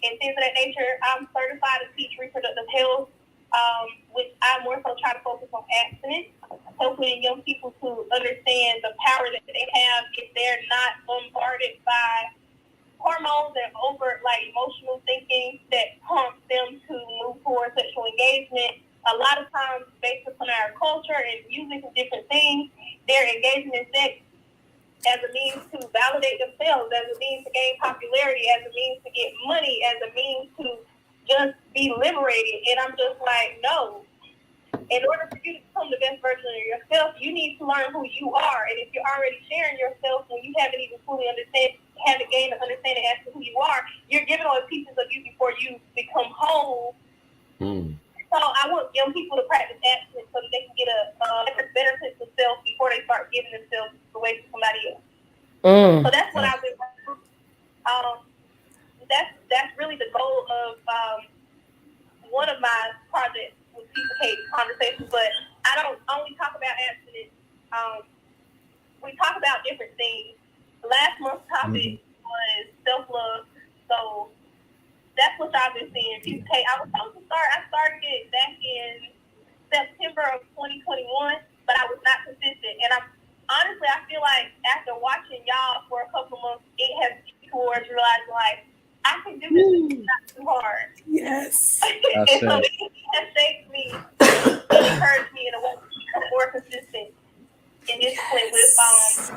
and things of that nature. I'm certified to teach reproductive health, which I more so try to focus on abstinence, helping young people to understand the power that they have if they're not bombarded by hormones and over emotional thinking that prompts them to move towards sexual engagement. A lot of times, based upon our culture and music and different things, they're engaging in sex as a means to validate themselves, as a means to gain popularity, as a means to get money, as a means to just be liberated. And I'm just like, no. In order for you to become the best version of yourself, you need to learn who you are. And if you're already sharing yourself when you haven't even fully haven't gained an understanding as to who you are, you're giving away pieces of you before you become whole. So I want young people to practice abstinence so that they can get a better sense of self before they start giving themselves away to somebody else. So that's what I've been working on. That's really the goal of one of my projects with Piece of Cake Conversations. But I don't only talk about abstinence. We talk about different things. Last month's topic was self-love. So that's what y'all been seeing. Piece of Cake. I started it back in September of 2021, but I was not consistent. And honestly, I feel like after watching y'all for a couple months, it has been towards realizing, like, I can do this. It's not too hard. Yes. And so it has shaped me and encouraged me in a way to become more consistent and disciplined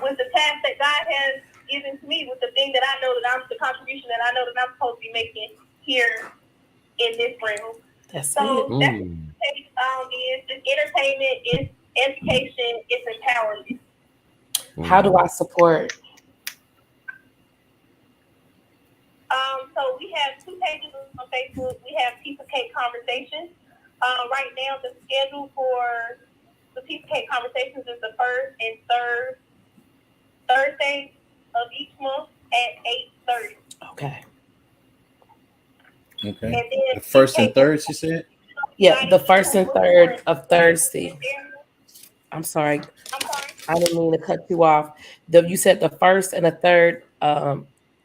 with the task that God has given to me, with the thing that I know that the contribution that I know that I'm supposed to be making here in this realm. That's so it. That's it's entertainment, it's education, it's empowerment. How do I support? So we have 2 pages on Facebook. We have Piece of Cake Conversations. Right now, the schedule for the Piece of Cake Conversations is the first and third Thursdays of each month at 8:30. Okay. And then the first and third, she said? Yeah, the first and third of Thursday. I'm sorry. I didn't mean to cut you off. You said the first and the third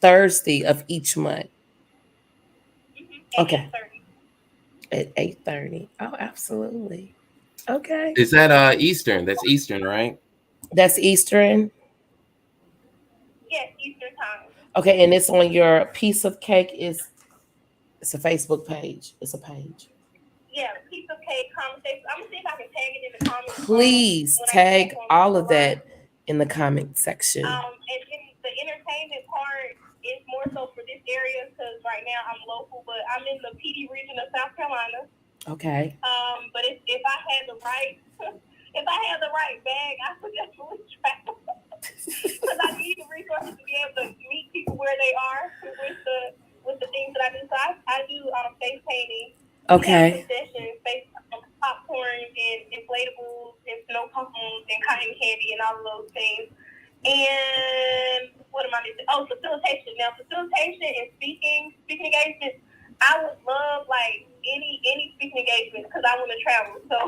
Thursday of each month. Okay. At 8:30. Oh, absolutely. Okay. Is that Eastern? That's Eastern, right? That's Eastern? Yes, Eastern time. Okay, and it's on your piece of cake. It's a Facebook page. It's a page. Yeah, piece of cake conversation. I'm gonna see if I can tag it in the comments. Please tag all of that in the comment section. And then the entertainment part is more so for this area because right now I'm local, but I'm in the PD region of South Carolina. Okay. But if I had the right bag, I would definitely travel because I need the resources to be able to meet people where they are with the things that I do. So I do face painting. Okay. Sessions, face popcorn and inflatables and snow cones and cotton candy and all of those things. And what am I missing? Oh, facilitation. Now, facilitation and speaking engagements. I would love like any speaking engagements because I want to travel. So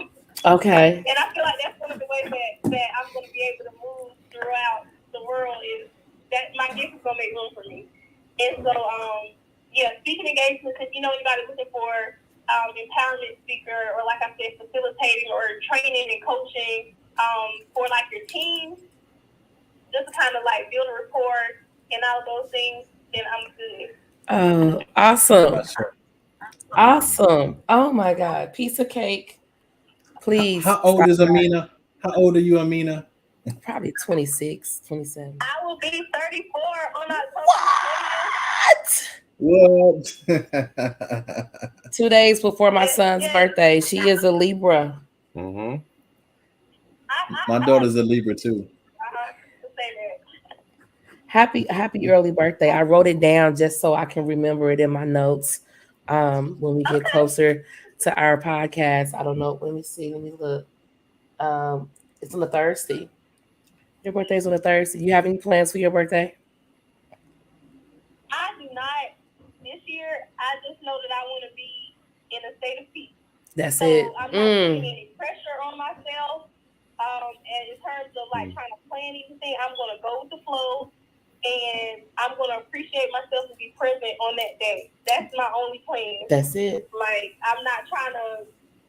okay. And I feel like that's one of the ways that I'm going to be able to move throughout the world is that my gift is going to make room for me. And so speaking engagements. Because anybody's looking for empowerment speaker or like I said, facilitating or training and coaching for like your team, just to kind of like build a rapport and all of those things, then I'm good. Oh, awesome. Awesome. Oh my God. Piece of cake. Please. How old is Amina? How old are you, Amina? Probably 26, 27. I will be 34 on What? October 20th. 2 days before my son's birthday. She is a Libra. Mm-hmm. My daughter's a Libra too. Happy early birthday. I wrote it down just so I can remember it in my notes when we get closer to our podcast. I don't know. Let me see. Let me look. It's on a Thursday. Your birthday's on a Thursday. You have any plans for your birthday? I do not. This year, I just know that I want to be in a state of peace. That's so it. I'm not putting any pressure on myself. And in terms of like trying to plan anything, I'm going to go with the flow. And I'm going to appreciate myself and be present on that day. That's my only plan. That's it. Like, I'm not trying to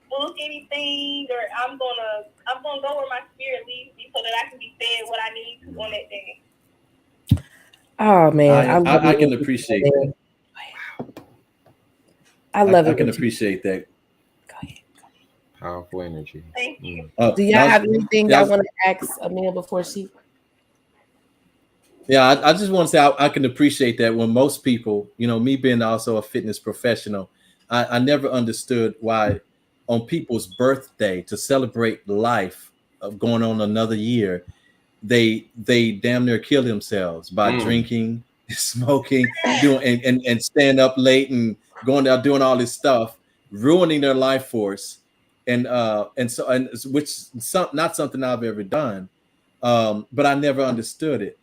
book anything, or I'm gonna go where my spirit leads me so that I can be fed what I need to on that day. Oh man, I can appreciate that. I love it. I can appreciate that. Go ahead. Powerful energy. Thank you. Do y'all have anything y'all want to ask Amina before she? Yeah, I just want to say I can appreciate that when most people, me being also a fitness professional, I never understood why on people's birthday to celebrate life of going on another year, they damn near kill themselves by drinking, smoking, doing and staying up late and going out doing all this stuff, ruining their life force, and which not something I've ever done. But I never understood it,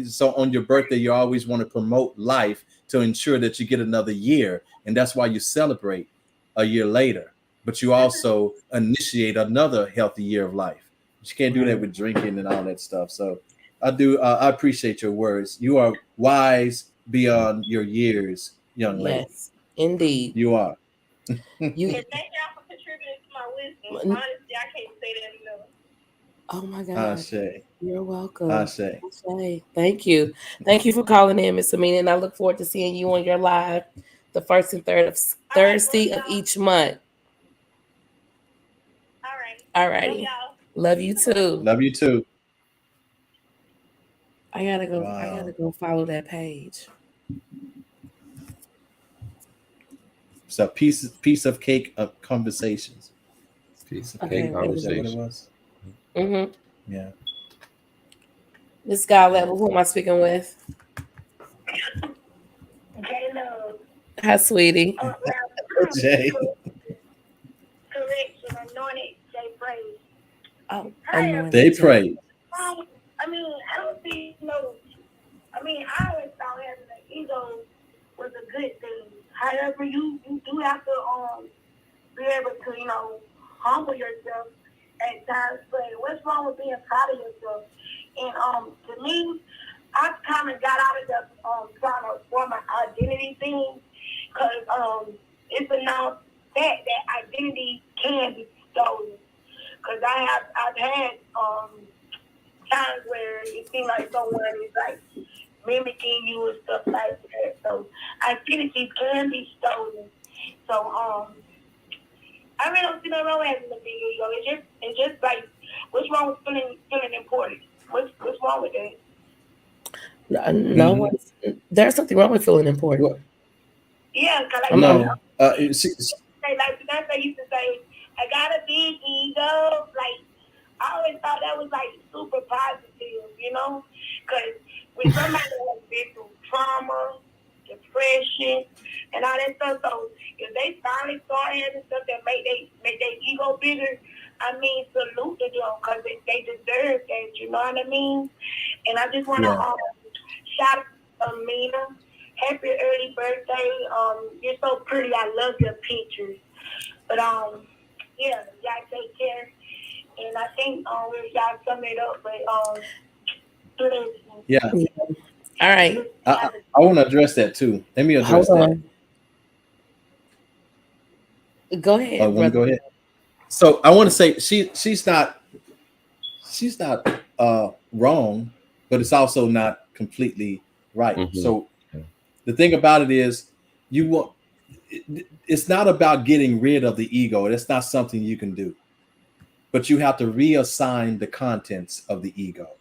so on your birthday, you always want to promote life to ensure that you get another year. And that's why you celebrate a year later, but you also initiate another healthy year of life. But you can't do that with drinking and all that stuff. So I appreciate your words. You are wise beyond your years, young lady. Yes, indeed. You are. And thank y'all for contributing to my wisdom. Honestly, I can't say that enough. Oh my God. Ashe. You're welcome. Ashe. Thank you. Thank you for calling in, Miss Amina. And I look forward to seeing you on your live the first and third of Thursday of each month. All righty. Love you too. Love you too. I gotta go. Wow. I gotta go follow that page. It's a piece of cake of conversations. Piece of cake conversation. Is that what it was? Mm-hmm. Yeah. This guy level. Who am I speaking with? J-Lo. Hi, sweetie. Jay. Correction, anointed Jay Praise. Oh, they pray. I don't see I always thought having an ego was a good thing. However, you do have to be able to, humble yourself at times. But what's wrong with being proud of yourself? And to me, I kind of got out of the trying to form an identity thing, because it's announced that identity can be stolen. Because I've had times where it seems like someone is like mimicking you and stuff like that. So identities can be stolen. So I really don't see no wrong with having a big ego. It's just like, what's wrong with feeling important? What's wrong with that? No one's. There's something wrong with feeling important. Well, Yeah, cause like no, like Beyonce used to say, I got a big ego. Like I always thought that was like super positive, you know? Because when somebody has been through trauma, depression, and all that stuff, so if they finally start having stuff that make their ego bigger, I mean, salute to them because they deserve that, you know what I mean? And I just want to shout out Amina. Happy early birthday. You're so pretty. I love your pictures. But yeah, y'all take care. And I think y'all sum it up, but yeah. All right. I want to address that too. Let me address that. Go ahead, brother. Go ahead. So I want to say she's not wrong, but it's also not completely right. So the thing about it is, it's not about getting rid of the ego. That's not something you can do, but you have to reassign the contents of the ego.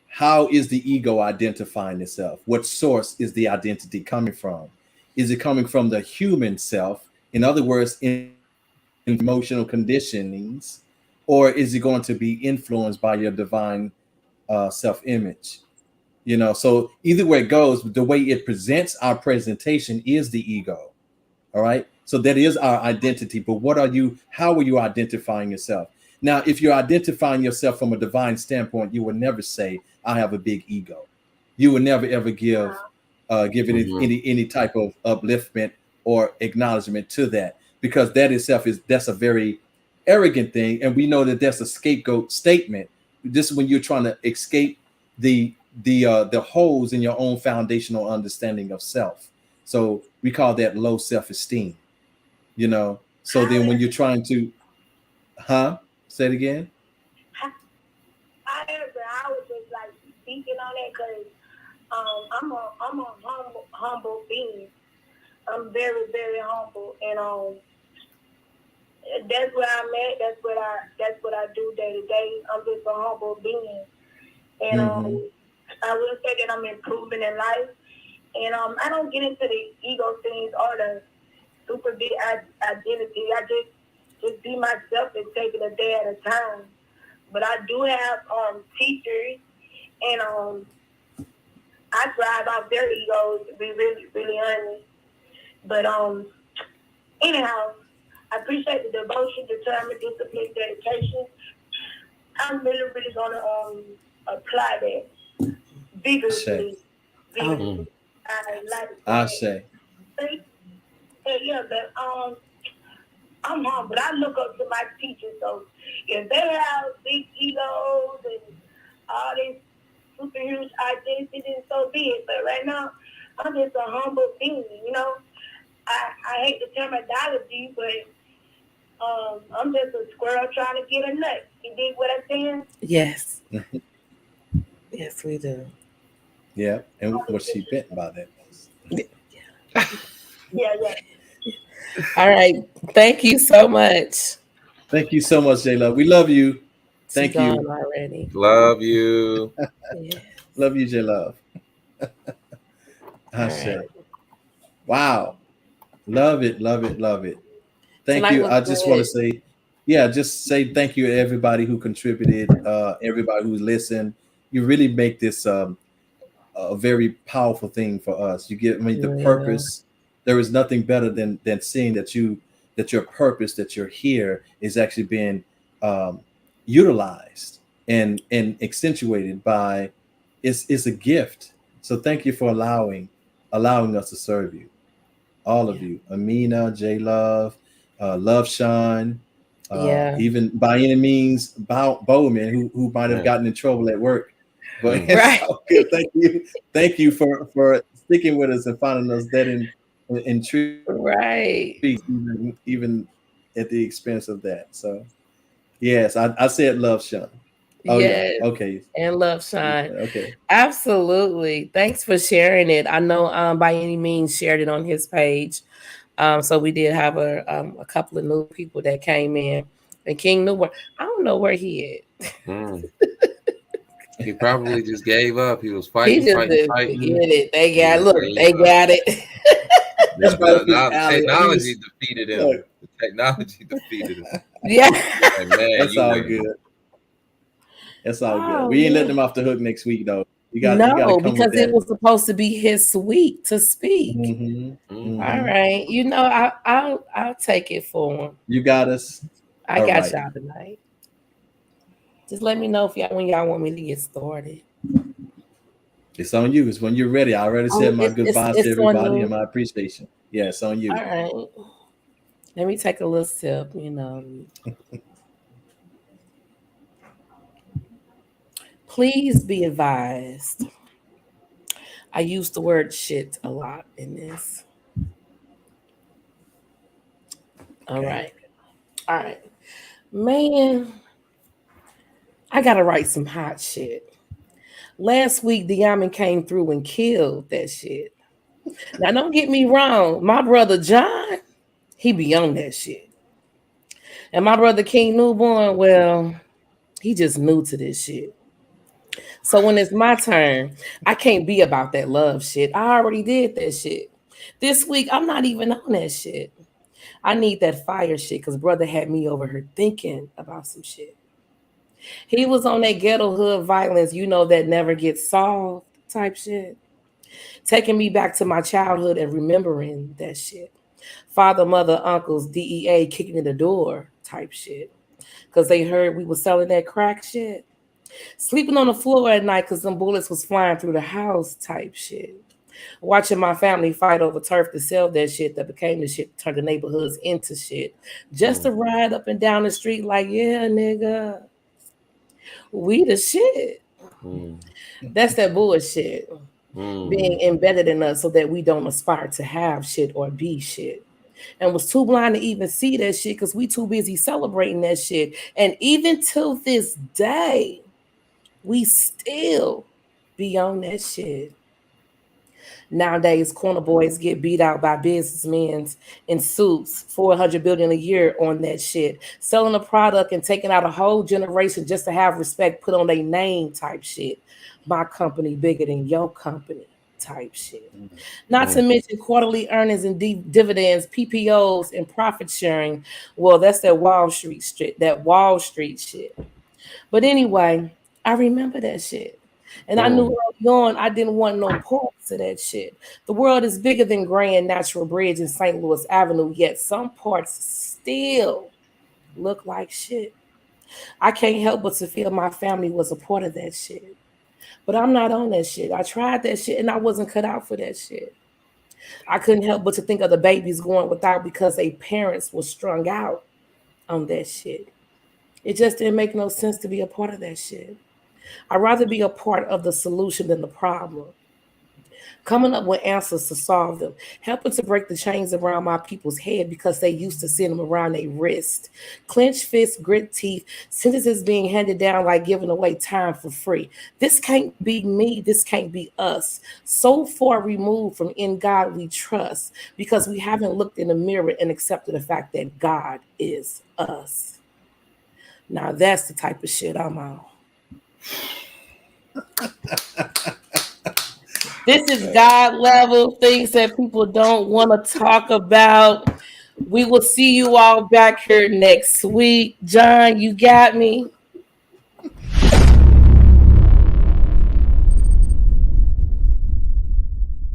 How is the ego identifying itself? What source is the identity coming from? Is it coming from the human self? In other words, in emotional conditionings, or is it going to be influenced by your divine self-image? You know, so either way it goes, the way it presents our presentation is the ego. All right. So that is our identity. But how are you identifying yourself? Now, if you're identifying yourself from a divine standpoint, you will never say, I have a big ego. You will never ever give any type of upliftment or acknowledgement to that, because that itself that's a very arrogant thing. And we know that that's a scapegoat statement. This is when you're trying to escape the holes in your own foundational understanding of self. So we call that low self-esteem, you know. So then when you're trying to say it again. I was just like speaking on that because I'm a humble being. I'm very, very humble, and that's where I'm at. That's what I do day to day. I'm just a humble being, and I will say that I'm improving in life, and I don't get into the ego things or the super big identity. I just be myself and take it a day at a time. But I do have teachers, and I thrive off their egos, to be really, really honest. But anyhow, I appreciate the devotion, determined, discipline, dedication. I'm really, really gonna apply that vigorously. I say. Yeah, but I'm humble, but I look up to my teachers. So if they have big egos and all this super huge identity, then so be it. But right now, I'm just a humble being, you know. I hate the terminology, but I'm just a squirrel trying to get a nut. You dig what I'm saying? Yes. Yes, we do. Yeah, and what she meant by that. Yeah. All right. Thank you so much. Thank you so much, J Love. We love you. Thank you. Already. Love you. Love you, J Love. I say. Wow. Love it. Thank you. I just want to say, just say thank you to everybody who contributed, everybody who listened. You really make this a very powerful thing for us. You give me the purpose. There is nothing better than seeing that your purpose, that you're here, is actually being utilized and accentuated by it's a gift. So thank you for allowing us to serve you, all of you. Amina, J Love, Love Sean, even by any means Bowman, who might have gotten in trouble at work. But it's all good. Thank you for sticking with us and finding us that intrigued, even at the expense of that. So yes, I said Love Sean. Oh Yes. yeah. Okay. And Love Shine. Okay. Absolutely. Thanks for sharing it. I know by any means shared it on his page. So we did have a couple of new people that came in. And King Newborn, I don't know where he at. He probably just gave up. He was He fighting, just fighting, did fighting. forget it. They He got just look, gave they up. got it. That's probably Now the Ali. technology defeated him. Look. The technology defeated him. Yeah. Like, man, That's you all win. good. That's all good. Oh, We ain't letting man. him off the hook next week though. You got to No, come with because it that. was supposed to be his week to speak. Mm-hmm. All right. You know, I'll take it for him. You got us. I All got right. y'all tonight. Just let me know when y'all want me to get started. It's on you. It's when you're ready. I already said my goodbyes to It's on everybody you. and my appreciation. Yeah, it's on you. All right. Let me take a little sip, you know. Please be advised. I use the word shit a lot in this. All Okay. right. All right. Man, I got to write some hot shit. Last week, Diamond came through and killed that shit. Now, don't get me wrong. My brother John, he be on that shit. And my brother King Newborn, well, he just new to this shit. So when it's my turn, I can't be about that love shit. I already did that shit. This week, I'm not even on that shit. I need that fire shit because brother had me over here thinking about some shit. He was on that ghetto hood violence, you know, that never gets solved type shit. Taking me back to my childhood and remembering that shit. Father, mother, uncles, DEA kicking in the door type shit. Because they heard we was selling that crack shit. Sleeping on the floor at night because some bullets was flying through the house type shit. Watching my family fight over turf to sell that shit that became the shit, turned the neighborhoods into shit. Just to ride up and down the street like, yeah, nigga, we the shit. That's that bullshit. Being embedded in us so that we don't aspire to have shit or be shit. And was too blind to even see that shit because we too busy celebrating that shit. And even till this day, we still be on that shit. Nowadays, corner boys get beat out by businessmen in suits, 400 billion a year on that shit, selling a product and taking out a whole generation just to have respect put on their name type shit. My company bigger than your company type shit. Not to mention quarterly earnings and dividends, PPOs, and profit sharing. Well, that's that Wall Street shit, that Wall Street shit. But anyway, I remember that shit. And I knew early on I didn't want no parts of that shit. The world is bigger than Grand Natural Bridge and St. Louis Avenue, yet some parts still look like shit. I can't help but to feel my family was a part of that shit. But I'm not on that shit. I tried that shit and I wasn't cut out for that shit. I couldn't help but to think of the babies going without because their parents were strung out on that shit. It just didn't make no sense to be a part of that shit. I'd rather be a part of the solution than the problem. Coming up with answers to solve them, helping to break the chains around my people's head because they used to send them around their wrist. Clenched fists, grit teeth, sentences being handed down like giving away time for free. This can't be me. This can't be us. So far removed from in God we trust because we haven't looked in the mirror and accepted the fact that God is us. Now that's the type of shit I'm on. This is God level things that people don't want to talk about. We will see you all back here next week. John, you got me.